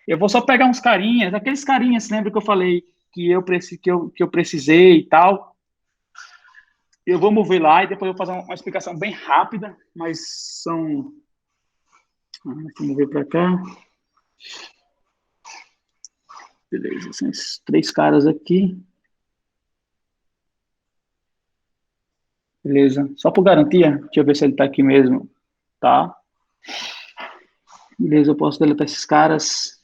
Eu vou só pegar uns carinhas, aqueles carinhas, lembra que eu falei que eu precisei e tal? Eu vou mover lá e depois eu vou fazer uma explicação bem rápida, mas são... Deixa eu mover para cá. Beleza, são esses 3 caras aqui. Beleza, só por garantia, deixa eu ver se ele está aqui mesmo. Tá. Beleza, eu posso deletar esses caras.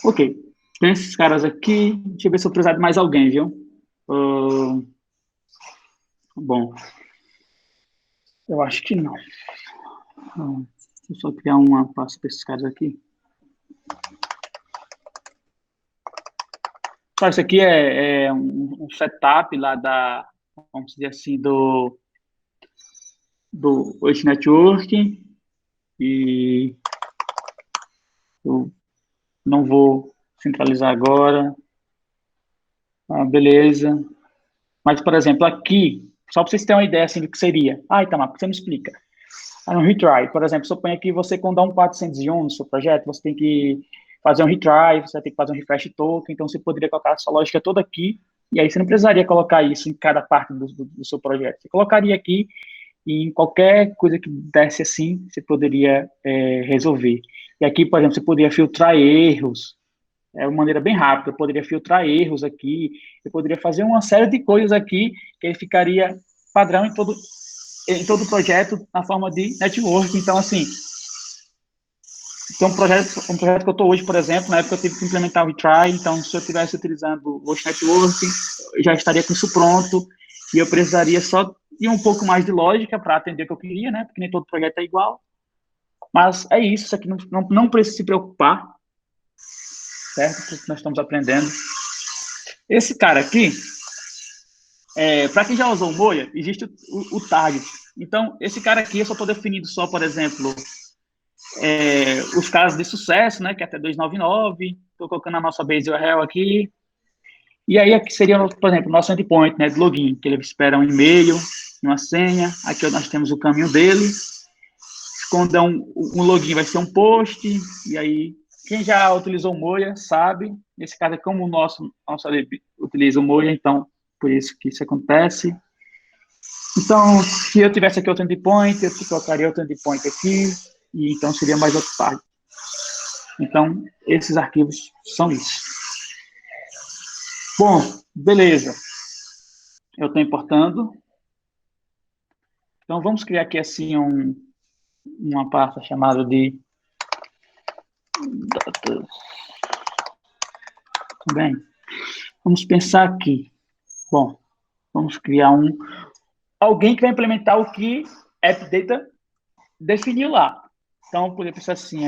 Ok, tem esses caras aqui. Deixa eu ver se eu precisar de mais alguém, viu? Bom, eu acho que não. Deixa eu só criar uma pasta para esses caras aqui. Isso aqui é um setup lá vamos dizer assim, do Ocean Network. E eu não vou centralizar agora. Beleza. Mas, por exemplo, aqui, só para vocês terem uma ideia assim, do que seria. Itamar, você me explica. Um retry, por exemplo, suponha que você, quando dá um 401 no seu projeto, você tem que fazer um retry, você vai ter que fazer um refresh token, então você poderia colocar a sua lógica toda aqui, e aí você não precisaria colocar isso em cada parte do seu projeto. Você colocaria aqui, e em qualquer coisa que desse assim, você poderia resolver. E aqui, por exemplo, você poderia filtrar erros, uma maneira bem rápida, eu poderia filtrar erros aqui, eu poderia fazer uma série de coisas aqui, que aí ficaria padrão em todo o projeto na forma de network. Então, assim, tem um projeto que eu estou hoje, por exemplo, na época eu tive que implementar o retry, então se eu estivesse utilizando o Ghost Network, eu já estaria com isso pronto, e eu precisaria só de um pouco mais de lógica para atender o que eu queria, né, porque nem todo projeto é igual, mas é isso aqui não precisa se preocupar, certo, porque nós estamos aprendendo. Esse cara aqui, para quem já usou o Moia, existe o target. Então, esse cara aqui eu só estou definindo só, por exemplo, os casos de sucesso, né, que é até 299, estou colocando a nossa base URL aqui, e aí aqui seria, por exemplo, o nosso endpoint, né, de login, que ele espera um e-mail, uma senha, aqui nós temos o caminho dele, quando é um login vai ser um post, e aí quem já utilizou o Moia sabe, nesse caso é como o nosso utiliza o Moia, então por isso que isso acontece. Então, se eu tivesse aqui outro endpoint, eu colocaria outro endpoint aqui, e então seria mais outro target. Então, esses arquivos são isso. Bom, beleza. Eu estou importando. Então, vamos criar aqui assim uma pasta chamada de datas. Tudo bem? Vamos pensar aqui. Bom, vamos criar alguém que vai implementar o que AppData definiu lá. Então, poderia pensar assim,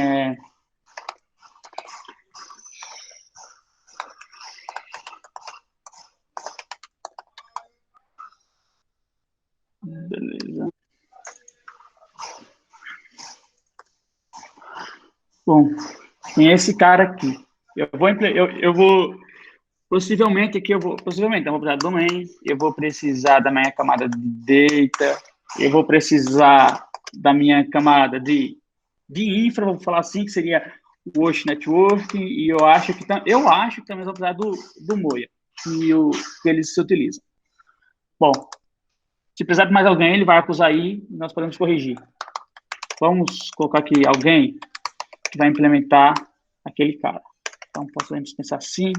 beleza. Bom, tem esse cara aqui. Eu vou possivelmente aqui possivelmente eu vou precisar do domain, eu vou precisar da minha camada de data, eu vou precisar da minha camada de infra, vou falar assim, que seria o Ocean Network, e eu acho que também eu vou precisar do Moia, que eles se utilizam. Bom, Se precisar de mais alguém, ele vai acusar aí e nós podemos corrigir. Vamos colocar aqui alguém que vai implementar aquele cara. Então, podemos pensar assim.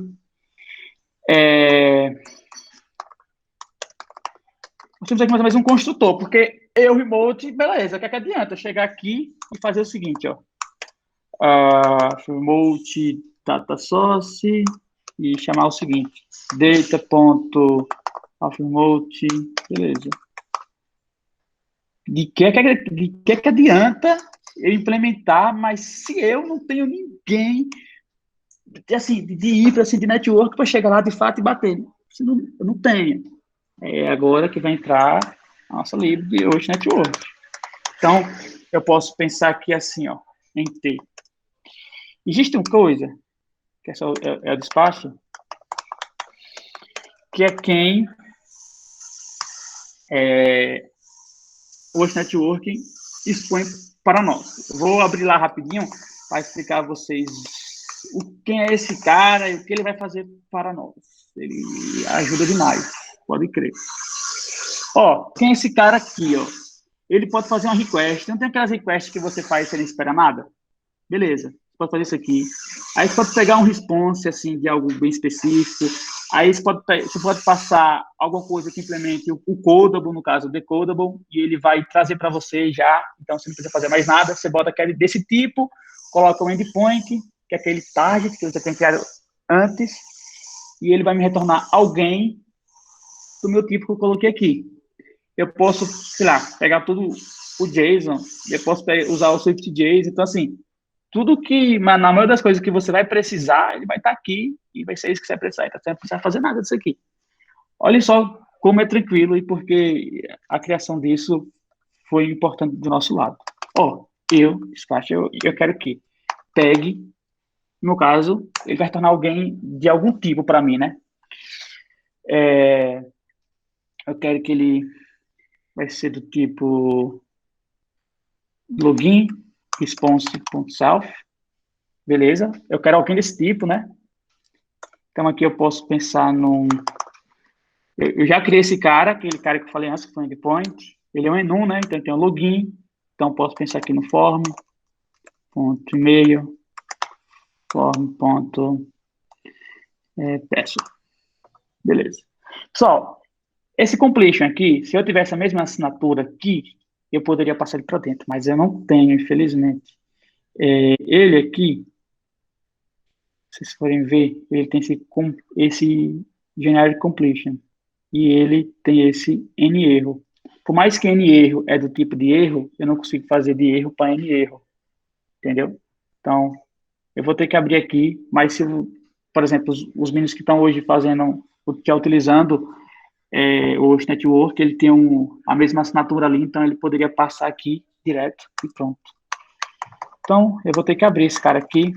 Nós temos aqui mais ou menos um construtor, porque eu, remote, beleza, o que é que adianta? Eu chegar aqui e fazer o seguinte, ó. Remote data source e chamar o seguinte, data.remote, beleza. De que adianta eu implementar, mas se eu não tenho ninguém assim, de infra, assim, de network para chegar lá de fato e bater? Eu não tenho. É agora que vai entrar a nossa livre de hoje network. Então, eu posso pensar aqui assim, ó, em T. Existe uma coisa, que é o despacho, que é quem hoje networking expõe para nós. Eu vou abrir lá rapidinho para explicar a vocês quem é esse cara e o que ele vai fazer para nós. Ele ajuda demais, pode crer. Ó, quem é esse cara aqui, ó? Ele pode fazer uma request. Não tem aquelas requests que você faz sem esperar nada? Beleza, você pode fazer isso aqui. Aí você pode pegar um response, assim, de algo bem específico. Aí você pode passar alguma coisa que implemente o codable, no caso, o decodable, e ele vai trazer para você já. Então, você não precisa fazer mais nada. Você bota aquele desse tipo, coloca o endpoint, que é aquele target que você tem criado antes, e ele vai me retornar alguém do meu tipo que eu coloquei aqui. Eu posso, sei lá, pegar tudo o JSON, eu posso usar o SwiftJSON. Então, assim, tudo que, na maioria das coisas que você vai precisar, ele vai estar aqui e vai ser isso que você vai precisar. Então, você não precisa fazer nada disso aqui. Olha só como é tranquilo e porque a criação disso foi importante do nosso lado. Ó, Splash, eu quero que pegue, no caso, ele vai tornar alguém de algum tipo para mim, né? Eu quero que ele vai ser do tipo login response.self, beleza? Eu quero alguém desse tipo, né? Então aqui eu posso pensar num... Eu já criei esse cara, aquele cara que eu falei antes, que foi um endpoint. Ele é um enum, né? Então tem um login. Então posso pensar aqui no form, ponto e-mail, form, ponto, password. Beleza. Pessoal, esse completion aqui, se eu tivesse a mesma assinatura aqui, eu poderia passar ele para dentro, mas eu não tenho, infelizmente. Ele aqui, se vocês forem ver, ele tem esse generic completion. E ele tem esse N erro. Por mais que N erro é do tipo de erro, eu não consigo fazer de erro para N erro. Entendeu? Então, eu vou ter que abrir aqui, mas se, por exemplo, os meninos que estão hoje fazendo, que é utilizando o Host Network, ele tem a mesma assinatura ali, então ele poderia passar aqui direto e pronto. Então, eu vou ter que abrir esse cara aqui.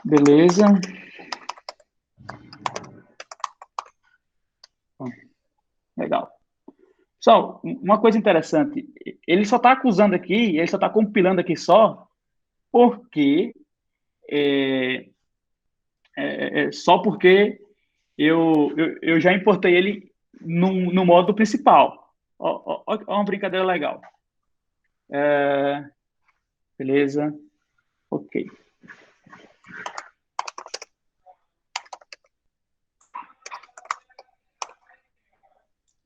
Beleza. Legal. Pessoal, uma coisa interessante, ele só está acusando aqui, ele só está compilando aqui só, porque só porque eu já importei ele no modo principal. Ó, uma brincadeira legal. Beleza. Ok.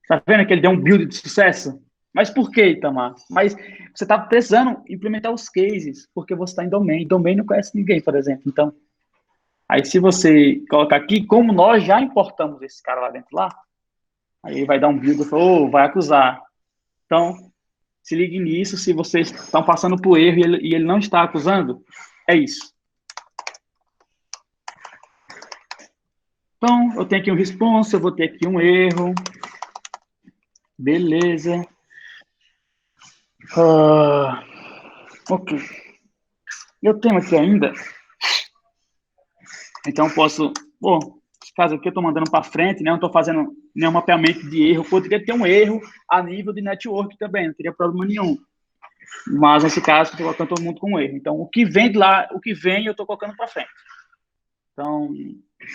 Tá vendo que ele deu um build de sucesso? Mas por que, Itamar? Mas você está precisando implementar os cases, porque você está em domain. Domain não conhece ninguém, por exemplo. Então, aí se você colocar aqui, como nós já importamos esse cara lá dentro lá, aí ele vai dar um build e falar, vai acusar. Então, se ligue nisso, se vocês estão passando por erro e ele não está acusando, é isso. Então, eu tenho aqui um response, eu vou ter aqui um erro. Beleza. Ok. Eu tenho aqui ainda. Então, eu posso... Bom, nesse caso aqui eu estou mandando para frente, né? Não estou fazendo nenhum mapeamento de erro. Poderia ter um erro a nível de network também, não teria problema nenhum. Mas, nesse caso, estou colocando todo mundo com um erro. Então, o que vem de lá, o que vem, eu estou colocando para frente. Então,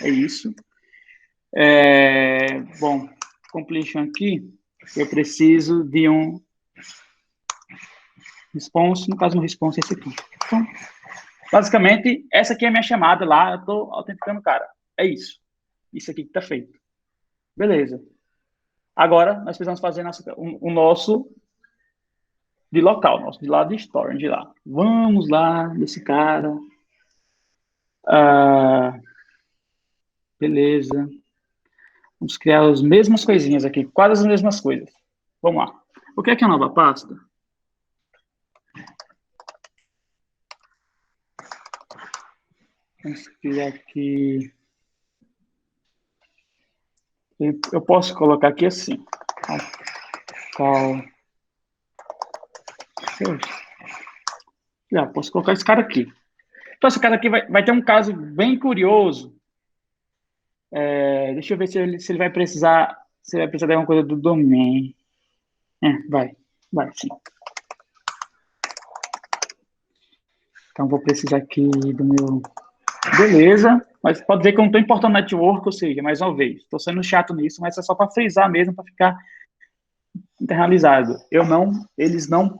é isso. Bom, completion aqui, eu preciso de um response, no caso um response é esse aqui. Então, basicamente, essa aqui é a minha chamada lá, eu estou autenticando o cara. É isso. Isso aqui que está feito. Beleza. Agora, nós precisamos fazer o nosso de local, nosso de lá de store, de lá. Vamos lá nesse cara. Ah, beleza. Vamos criar as mesmas coisinhas aqui, quase as mesmas coisas. Vamos lá. O que é a nova pasta? Vamos criar aqui. Eu posso colocar aqui assim. Posso colocar esse cara aqui. Então, esse cara aqui vai ter um caso bem curioso. Deixa eu ver se ele vai precisar. Se ele vai precisar de alguma coisa do domain. Vai sim. Então, vou precisar aqui do meu. Beleza, mas pode ver que eu não estou importando network, ou seja, mais uma vez, estou sendo chato nisso, mas é só para frisar mesmo, para ficar internalizado. Eles não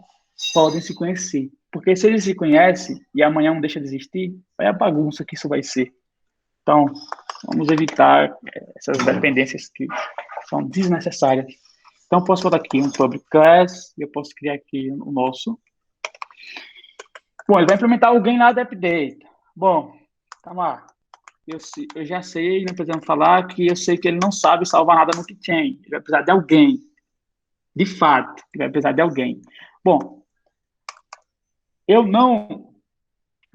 podem se conhecer, porque se eles se conhecem e amanhã um deixa de existir, vai a bagunça que isso vai ser. Então, vamos evitar essas dependências que são desnecessárias. Então, posso botar aqui um public class, eu posso criar aqui o nosso. Bom, ele vai implementar alguém lá da AppData. Bom, calma lá. Eu já sei, não precisamos falar, que eu sei que ele não sabe salvar nada no Keychain. Ele vai precisar de alguém. De fato, ele vai precisar de alguém. Bom, eu não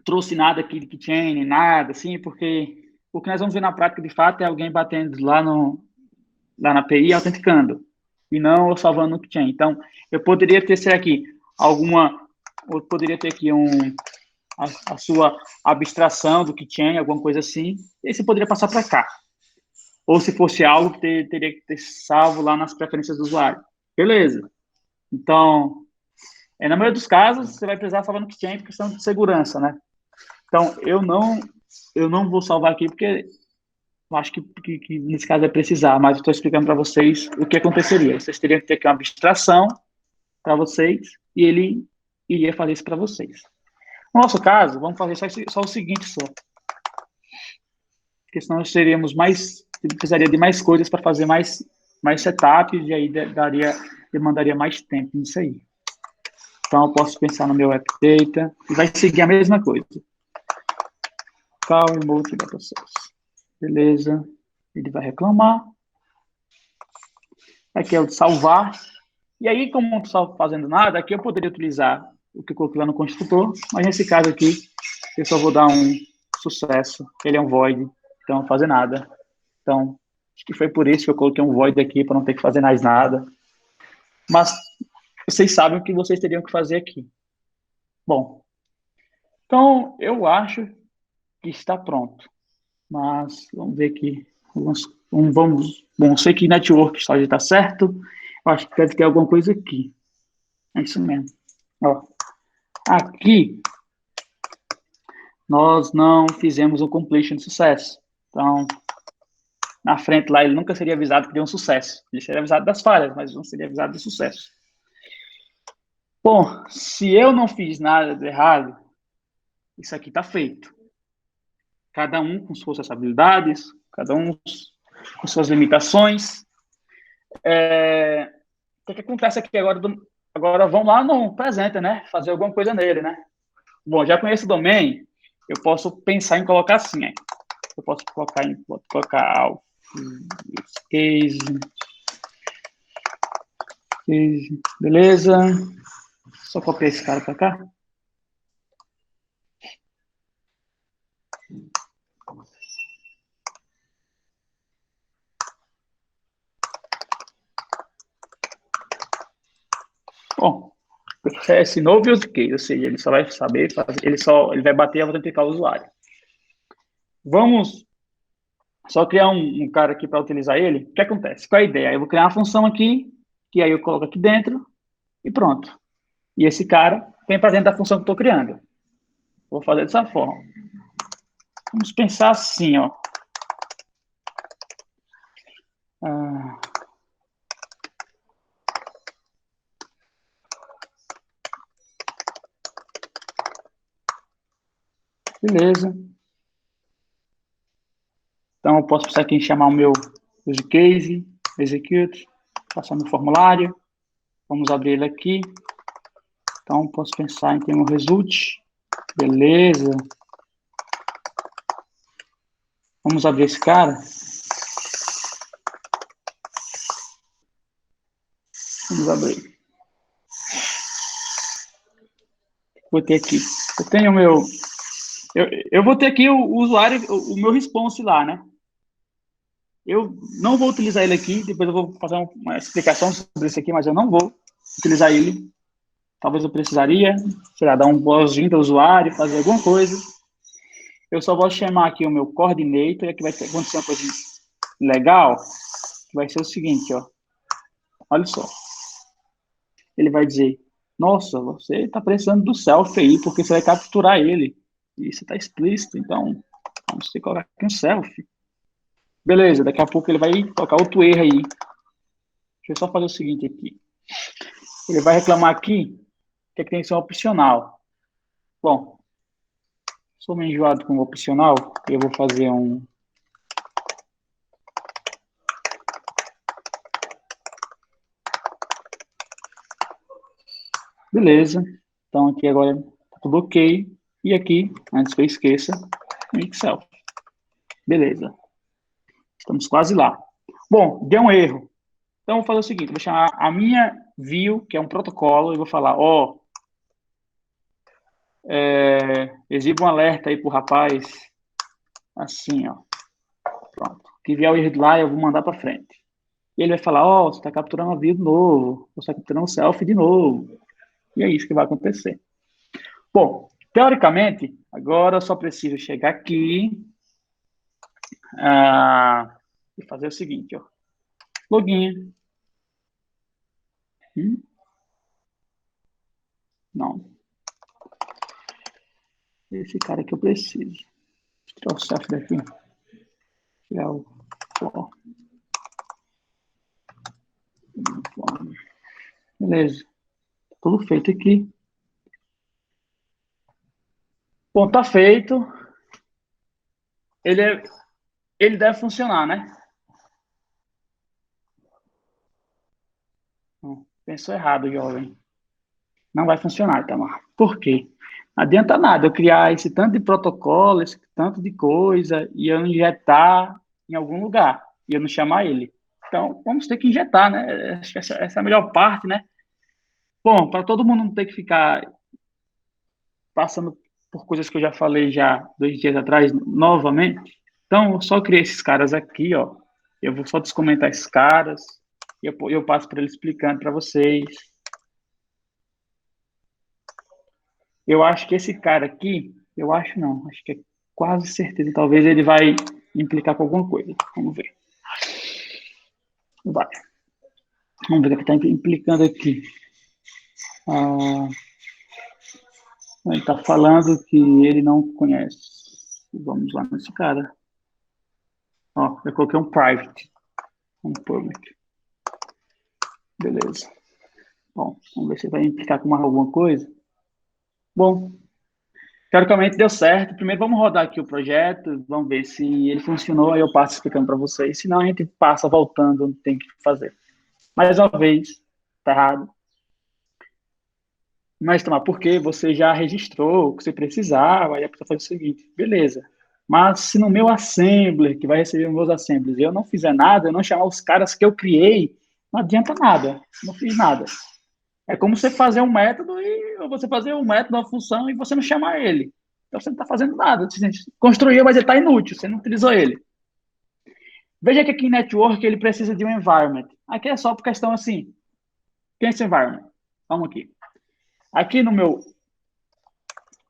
trouxe nada aqui de Keychain, nada, assim, porque o que nós vamos ver na prática, de fato, é alguém batendo lá na API e autenticando, e não eu salvando no Keychain. Então, eu poderia ter, será aqui, eu poderia ter aqui a sua abstração do Keychain, alguma coisa assim, e você poderia passar para cá. Ou se fosse algo que teria que ter salvo lá nas preferências do usuário. Beleza. Então, na maioria dos casos, você vai precisar salvar no Keychain por questão de segurança, né? Então, eu não vou salvar aqui porque eu acho que nesse caso vai precisar, mas eu estou explicando para vocês o que aconteceria. Vocês teriam que ter aqui uma abstração para vocês e ele iria fazer isso para vocês. No nosso caso, vamos fazer só o seguinte só. Porque senão nós precisaria de mais coisas para fazer mais setups e aí demandaria mais tempo nisso aí. Então, eu posso pensar no meu AppData e vai seguir a mesma coisa. Call remote data source. Beleza. Ele vai reclamar. Aqui é o de salvar. E aí, como não estou fazendo nada, aqui eu poderia utilizar o que eu coloquei lá no construtor, mas nesse caso aqui, eu só vou dar um sucesso. Ele é um void, então não fazer nada. Então, acho que foi por isso que eu coloquei um void aqui, para não ter que fazer mais nada. Mas vocês sabem o que vocês teriam que fazer aqui. Bom, então eu acho que está pronto. Mas vamos ver aqui. Bom, sei que network está certo. Eu acho que deve ter alguma coisa aqui. É isso mesmo. Ó, aqui, nós não fizemos o completion de sucesso. Então, na frente lá, ele nunca seria avisado que deu um sucesso. Ele seria avisado das falhas, mas não seria avisado do sucesso. Bom, se eu não fiz nada de errado, isso aqui está feito. Cada um com suas habilidades, cada um com suas limitações. O que acontece aqui agora? Agora vamos lá no presente, né? Fazer alguma coisa nele, né? Bom, já conheço o domain, eu posso pensar em colocar assim, hein? Eu posso colocar case, beleza? Só copiar esse cara para cá. Bom, esse novo use case, ou seja, ele só vai saber fazer, ele vai bater e autenticar o usuário. Vamos só criar um cara aqui para utilizar ele. O que acontece? Qual é a ideia? Eu vou criar uma função aqui, que aí eu coloco aqui dentro e pronto. E esse cara vem para dentro da função que eu estou criando. Vou fazer dessa forma. Vamos pensar assim, ó. Ah, beleza. Então, eu posso precisar aqui em chamar o meu use case, execute, passar no formulário. Vamos abrir ele aqui. Então, posso pensar em ter um result. Beleza. Vamos abrir esse cara. Vamos abrir. Vou ter aqui. Eu tenho o meu... Eu vou ter aqui o usuário, o meu response lá, né? Eu não vou utilizar ele aqui. Depois eu vou fazer uma explicação sobre isso aqui, mas eu não vou utilizar ele. Talvez eu precisaria, sei lá, dar um boas-vindas ao usuário, fazer alguma coisa. Eu só vou chamar aqui o meu coordinator, e aqui vai acontecer uma coisa legal, que vai ser o seguinte, ó. Olha só. Ele vai dizer, nossa, você está precisando do selfie aí, porque você vai capturar ele. E isso está explícito, então vamos ter que colocar aqui um selfie. Beleza, daqui a pouco ele vai colocar outro erro aí. Deixa eu só fazer o seguinte aqui. Ele vai reclamar aqui que tem que ser um opcional. Bom, sou meio enjoado com o opcional, eu vou fazer um... Beleza. Então aqui agora tá tudo ok. E aqui, antes que eu esqueça, make selfie. Beleza. Estamos quase lá. Bom, deu um erro. Então, eu vou fazer o seguinte, vou chamar a minha view, que é um protocolo, e vou falar, ó, exiba um alerta aí pro rapaz, assim, ó, pronto. Que vier o erro de lá, eu vou mandar para frente. E ele vai falar, ó, você está capturando uma view de novo, você está capturando um selfie de novo. E é isso que vai acontecer. Bom, teoricamente, agora eu só preciso chegar aqui e fazer o seguinte, ó, login. Não. Esse cara que eu preciso. Tirar o selfie daqui. Tirar o... Ó. Beleza. Tudo feito aqui. Bom, tá feito. Ele deve funcionar, né? Pensou errado, jovem. Não vai funcionar, Itamar. Por quê? Não adianta nada eu criar esse tanto de protocolo, esse tanto de coisa, e eu injetar em algum lugar, e eu não chamar ele. Então, vamos ter que injetar, né? Acho que essa é a melhor parte, né? Bom, para todo mundo não ter que ficar passando por coisas que eu já falei já 2 dias atrás, novamente. Então, eu só criei esses caras aqui, ó. Eu vou só descomentar esses caras, e eu passo para ele explicando para vocês. Eu acho que esse cara aqui, eu acho não, acho que é quase certeza, talvez ele vai implicar com alguma coisa. Vamos ver. Vai. Vamos ver o que está implicando aqui. Ele está falando que ele não conhece. Vamos lá nesse cara. Ó, eu coloquei um private, um public. Beleza. Bom, vamos ver se vai implicar com mais alguma coisa. Bom, teoricamente deu certo. Primeiro vamos rodar aqui o projeto, vamos ver se ele funcionou, aí eu passo explicando para vocês. Senão a gente passa voltando onde tem que fazer. Mais uma vez, tá errado. Mas, Tomar, porque você já registrou o que você precisava, aí a pessoa faz o seguinte, beleza. Mas se no meu assembler, que vai receber os meus assemblies, eu não fizer nada, eu não chamar os caras que eu criei, não adianta nada. Não fiz nada. É como você fazer um método e você fazer um método, uma função, e você não chamar ele. Então você não está fazendo nada. Você construiu, mas ele está inútil, você não utilizou ele. Veja que aqui em Network ele precisa de um environment. Aqui é só por questão assim. Tem esse environment. Vamos aqui. Aqui no meu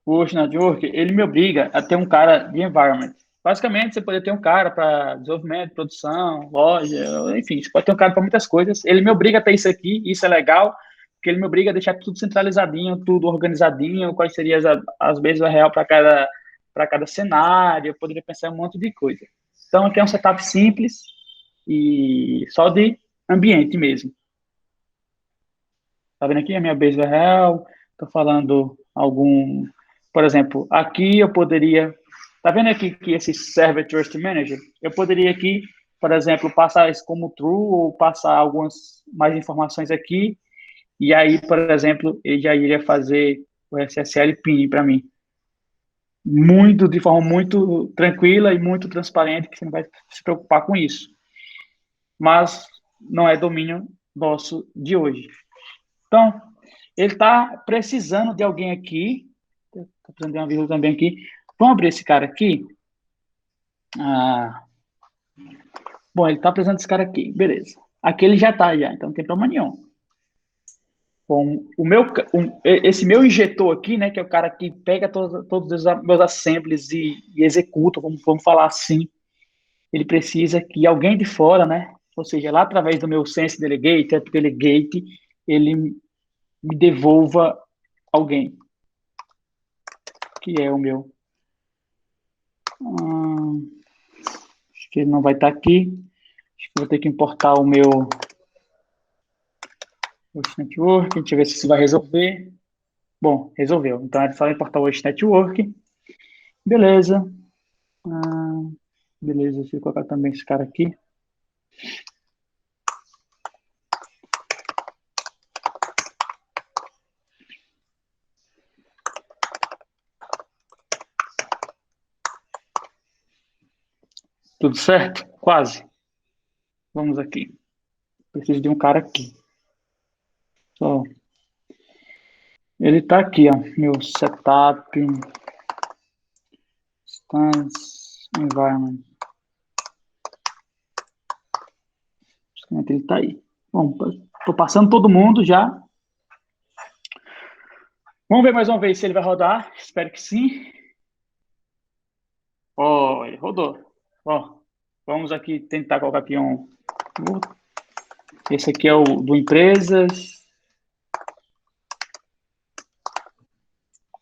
Host Network, ele me obriga a ter um cara de environment. Basicamente, você pode ter um cara para desenvolvimento, produção, loja, enfim, você pode ter um cara para muitas coisas. Ele me obriga a ter isso aqui, isso é legal, porque ele me obriga a deixar tudo centralizadinho, tudo organizadinho, quais seriam as mesas real para cada cenário, eu poderia pensar em um monte de coisa. Então, aqui é um setup simples, e só de ambiente mesmo. Tá vendo aqui a minha base real? Estou falando algum, por exemplo, aqui eu poderia, tá vendo aqui que esse Server Trust Manager, eu poderia aqui, por exemplo, passar isso como true ou passar algumas mais informações aqui e aí, por exemplo, ele já iria fazer o SSL PIN para mim. Muito, de forma muito tranquila e muito transparente, que você não vai se preocupar com isso. Mas não é domínio nosso de hoje. Então, ele está precisando de alguém aqui. Estou precisando de uma vírgula também aqui. Vamos abrir esse cara aqui. Bom, ele está precisando desse cara aqui. Beleza. Aqui ele já está, já, então não tem problema nenhum. Bom, esse meu injetor aqui, né, que é o cara que pega todos os meus assemblies e executa, vamos falar assim, ele precisa que alguém de fora, né, ou seja, lá através do meu Sense Delegate, App Delegate, ele me devolva alguém, que é o meu. Acho que ele não vai estar aqui. Acho que vou ter que importar o meu Host Network. Deixa eu ver se isso vai resolver. Bom, resolveu. Então é só importar o Host Network. Beleza. Beleza, deixa eu colocar também esse cara aqui. Tudo certo? Quase. Vamos aqui. Preciso de um cara aqui. Só. Ele está aqui, ó. Meu setup. Stance. Environment. Ele está aí. Bom, estou passando todo mundo já. Vamos ver mais uma vez se ele vai rodar. Espero que sim. Ó, ele rodou. Ó, vamos aqui tentar colocar aqui um. Esse aqui é o do Empresas.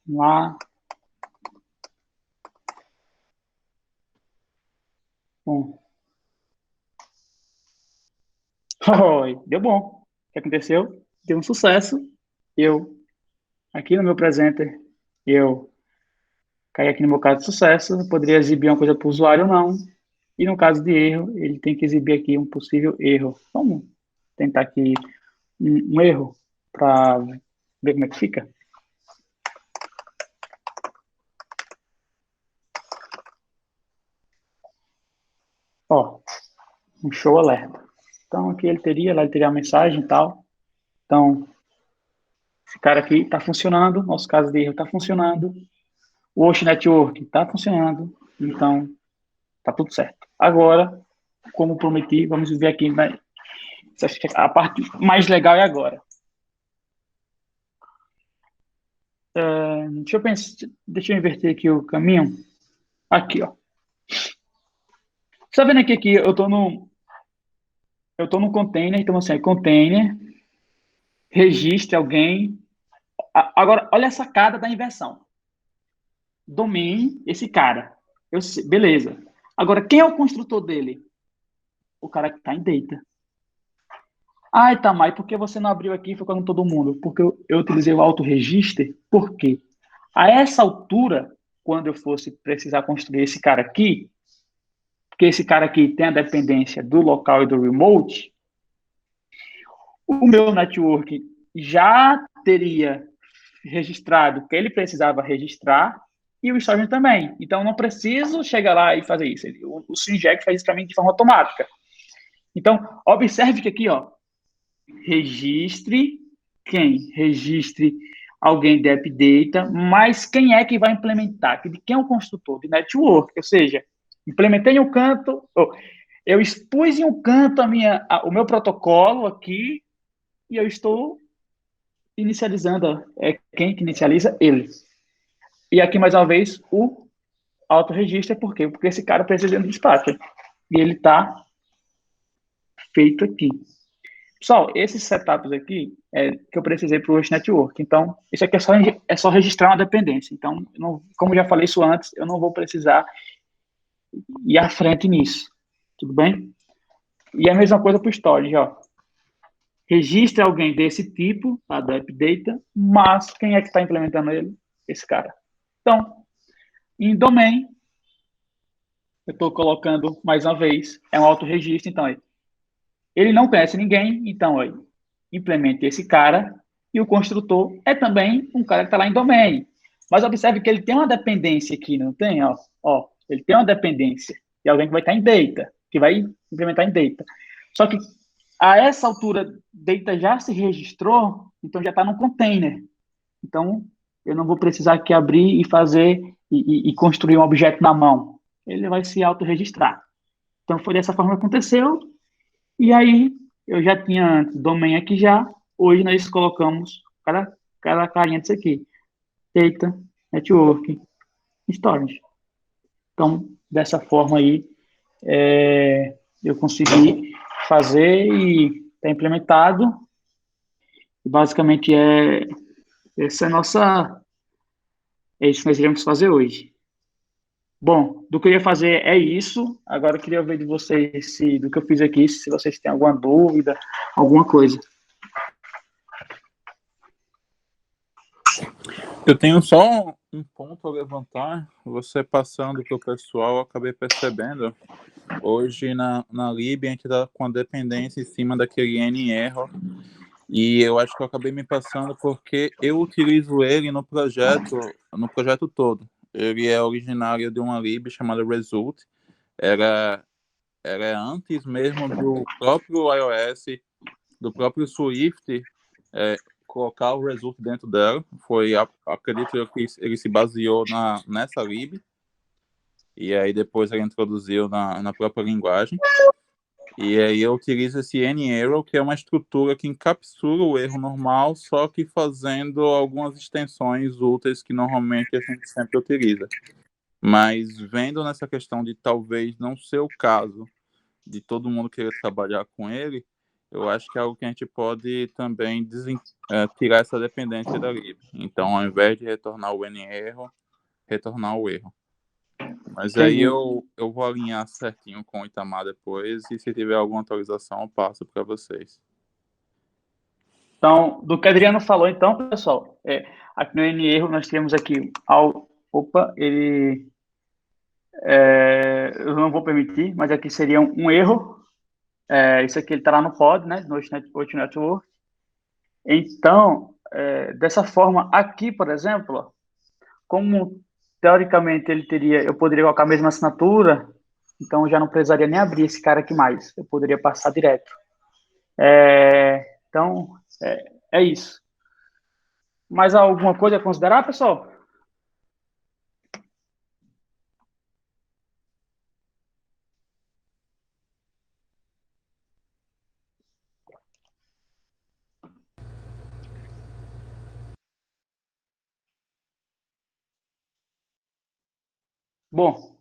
Vamos lá. Bom. Oi, deu bom. O que aconteceu? Deu um sucesso. Eu, aqui no meu presenter, eu caí aqui no meu caso de sucesso. Eu poderia exibir uma coisa para o usuário ou não. E no caso de erro, ele tem que exibir aqui um possível erro. Vamos tentar aqui um erro para ver como é que fica. Ó, um show alerta. Então aqui lá ele teria a mensagem e tal. Então, esse cara aqui está funcionando, nosso caso de erro está funcionando, o Ocean Network está funcionando, então tá tudo certo. Agora, como prometi, vamos ver aqui, né? A parte mais legal é agora. Deixa eu inverter aqui o caminho. Aqui, ó. Você tá vendo aqui que eu tô no container, então assim, container, registre alguém. Agora, olha a sacada da inversão. Domain, esse cara. Beleza. Agora, quem é o construtor dele? O cara que está em data. Ah, Itamai, por que você não abriu aqui e foi com todo mundo? Porque eu utilizei o auto-register. Por quê? A essa altura, quando eu fosse precisar construir esse cara aqui, porque esse cara aqui tem a dependência do local e do remote, o meu network já teria registrado o que ele precisava registrar e o storage também. Então, não preciso chegar lá e fazer isso. O Syngec faz isso para mim de forma automática. Então, observe que aqui, ó, registre quem? Registre alguém de AppData, mas quem é que vai implementar? De quem é o construtor? De network, ou seja, implementei em um canto, eu expus em um canto o meu protocolo aqui e eu estou inicializando, quem que inicializa? Ele. E aqui, mais uma vez, o autorregistro, por quê? Porque esse cara precisa de um despacho. E ele está feito aqui. Pessoal, esses setups aqui que eu precisei para o Host Network. Então, isso aqui é só registrar uma dependência. Então, como já falei isso antes, eu não vou precisar ir à frente nisso. Tudo bem? E a mesma coisa para o storage, ó. Registre alguém desse tipo, tá, do AppData, mas quem é que está implementando ele? Esse cara. Então, em domain, eu estou colocando mais uma vez, é um autorregistro, então ele não conhece ninguém, então implemente esse cara, e o construtor é também um cara que está lá em domain. Mas observe que ele tem uma dependência aqui, não tem? Ó, ele tem uma dependência de alguém que vai estar em data, que vai implementar em data. Só que a essa altura, data já se registrou, então já está no container. Então, eu não vou precisar aqui abrir e fazer e construir um objeto na mão. Ele vai se autorregistrar. Então, foi dessa forma que aconteceu. E aí, eu já tinha antes domain aqui já. Hoje nós colocamos cada carinha disso aqui. Data, Network, Storage. Então, dessa forma aí, eu consegui fazer e está implementado. E basicamente essa é a nossa, é isso que nós iremos fazer hoje. Bom, do que eu ia fazer é isso. Agora eu queria ver de vocês do que eu fiz aqui, se vocês têm alguma dúvida, alguma coisa. Eu tenho só um ponto a levantar. Você passando para o pessoal, eu acabei percebendo. Hoje na lib a gente está com a dependência em cima daquele N-error. E eu acho que eu acabei me passando porque eu utilizo ele no projeto todo. Ele é originário de uma lib chamada Result. Era antes mesmo do próprio iOS, do próprio Swift, colocar o Result dentro dela. Acredito eu que ele se baseou nessa lib. E aí depois ele introduziu na própria linguagem. E aí eu utilizo esse N-Arrow, que é uma estrutura que encapsula o erro normal, só que fazendo algumas extensões úteis que normalmente a gente sempre utiliza. Mas vendo nessa questão de talvez não ser o caso de todo mundo querer trabalhar com ele, eu acho que é algo que a gente pode também tirar essa dependência da lib. Então, ao invés de retornar o N-Error, retornar o erro. Mas Entendi. aí eu vou alinhar certinho com o Itamar depois, e se tiver alguma atualização eu passo para vocês. Então, do que o Adriano falou, então, pessoal, aqui no N-Erro nós temos aqui, eu não vou permitir, mas aqui seria um erro, isso aqui ele está lá no pod, né, no Network. Então, dessa forma, aqui, por exemplo, ó, como teoricamente eu poderia colocar a mesma assinatura, então eu já não precisaria nem abrir esse cara aqui mais, eu poderia passar direto. Então, é isso. Mais alguma coisa a considerar, pessoal? Bom,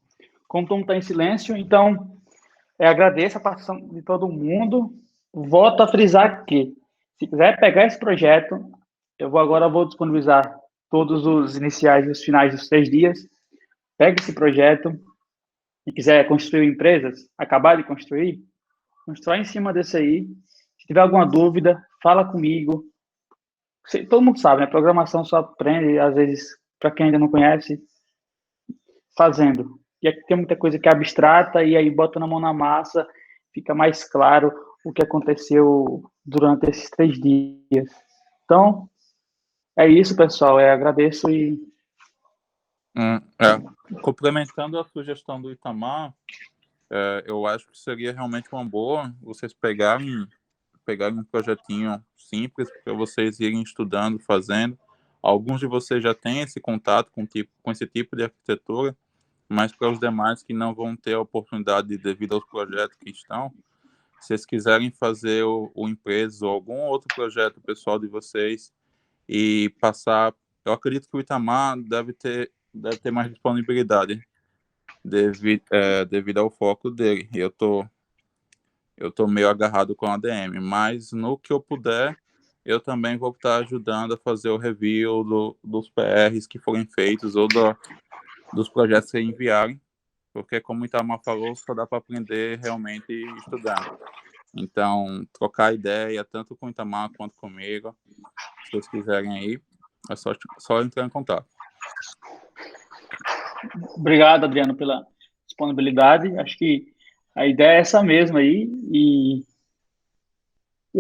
como todo mundo está em silêncio, então agradeço a participação de todo mundo. Volto a frisar que, se quiser pegar esse projeto, agora vou disponibilizar todos os iniciais e os finais dos 3 dias. Pega esse projeto e quiser construir empresas, acabar de construir, constrói em cima desse aí. Se tiver alguma dúvida, fala comigo. Todo mundo sabe, né? Programação só aprende, às vezes, para quem ainda não conhece, fazendo. E aqui tem muita coisa que é abstrata, e aí bota na mão na massa, fica mais claro o que aconteceu durante esses 3 dias. Então, é isso, pessoal. Agradeço e... Complementando a sugestão do Itamar, eu acho que seria realmente uma boa vocês pegarem um projetinho simples para vocês irem estudando, fazendo. Alguns de vocês já têm esse contato com esse tipo de arquitetura, mas para os demais que não vão ter a oportunidade devido aos projetos que estão, se vocês quiserem fazer o Empresas ou algum outro projeto pessoal de vocês e passar, eu acredito que o Itamar deve ter mais disponibilidade devido ao foco dele. Eu tô meio agarrado com a ADM, mas no que eu puder, eu também vou estar ajudando a fazer o review dos PRs que forem feitos ou dos projetos que enviarem, porque como o Itamar falou, só dá para aprender realmente estudando. Então, trocar ideia, tanto com o Itamar quanto comigo, se vocês quiserem aí, é só entrar em contato. Obrigado, Adriano, pela disponibilidade. Acho que a ideia é essa mesma aí. E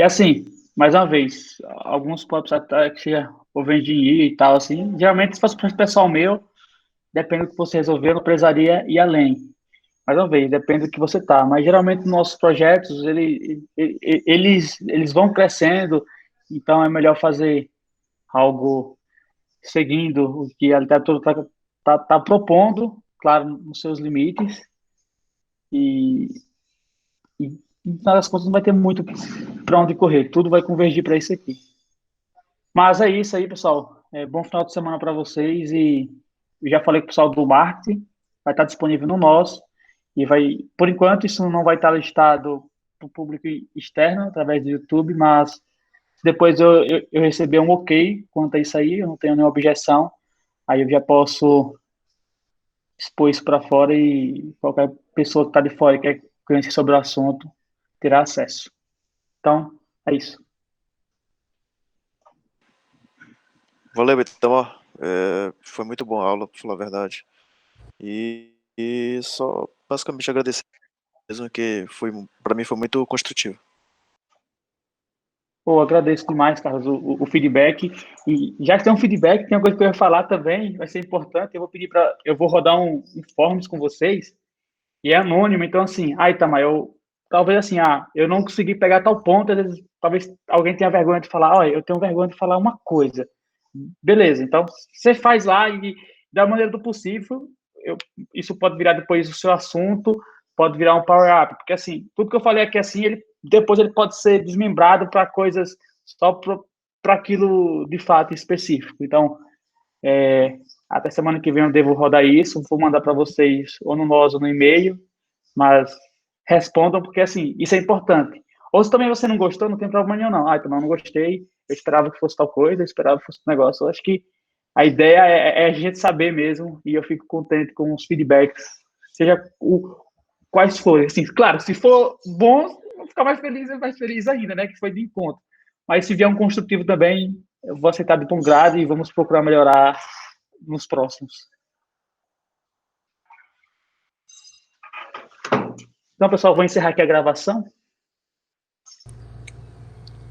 assim, mais uma vez, alguns próprios até que ou vende e tal, assim, geralmente se fosse para pessoal meu, depende do que você resolver, eu não precisaria ir além. Mais uma vez, depende do que você tá. Mas geralmente nossos projetos, eles vão crescendo, então é melhor fazer algo seguindo o que a literatura tá propondo, claro, nos seus limites, e, e no final das contas não vai ter muito para onde correr, tudo vai convergir para isso aqui. Mas é isso aí, pessoal. Bom final de semana para vocês e eu já falei com o pessoal do marketing, vai estar disponível no nosso e vai, por enquanto, isso não vai estar listado para o público externo através do YouTube, mas depois eu receber um ok quanto a isso aí, eu não tenho nenhuma objeção, aí eu já posso expor isso para fora e qualquer pessoa que está de fora e quer conhecer sobre o assunto terá acesso. Então, é isso. Valeu, Itamar. Foi muito boa a aula, para falar a verdade. E só basicamente agradecer mesmo, que para mim foi muito construtivo. Pô, agradeço demais, Carlos, o feedback. E já que tem um feedback, tem uma coisa que eu ia falar também, vai ser importante. Eu vou rodar um forms com vocês e é anônimo. Então, assim, Itamar, talvez assim, eu não consegui pegar tal ponto. Às vezes, talvez alguém tenha vergonha de falar, olha, eu tenho vergonha de falar uma coisa. Beleza, então você faz lá e da maneira do possível, isso pode virar depois o seu assunto, pode virar um power-up, porque assim, tudo que eu falei aqui assim, depois ele pode ser desmembrado para coisas só para aquilo de fato específico. Então, até semana que vem eu devo rodar isso, vou mandar para vocês ou no nós ou no e-mail, mas respondam porque assim, isso é importante. Ou se também você não gostou, não tem problema nenhum não. Então eu não gostei, eu esperava que fosse tal coisa, eu esperava que fosse um negócio. Eu acho que a ideia é a gente saber mesmo e eu fico contente com os feedbacks, seja quais forem. Assim, claro, se for bom, eu vou ficar mais feliz ainda, né, que foi de encontro. Mas se vier um construtivo também, eu vou aceitar de bom grado e vamos procurar melhorar nos próximos. Então, pessoal, vou encerrar aqui a gravação.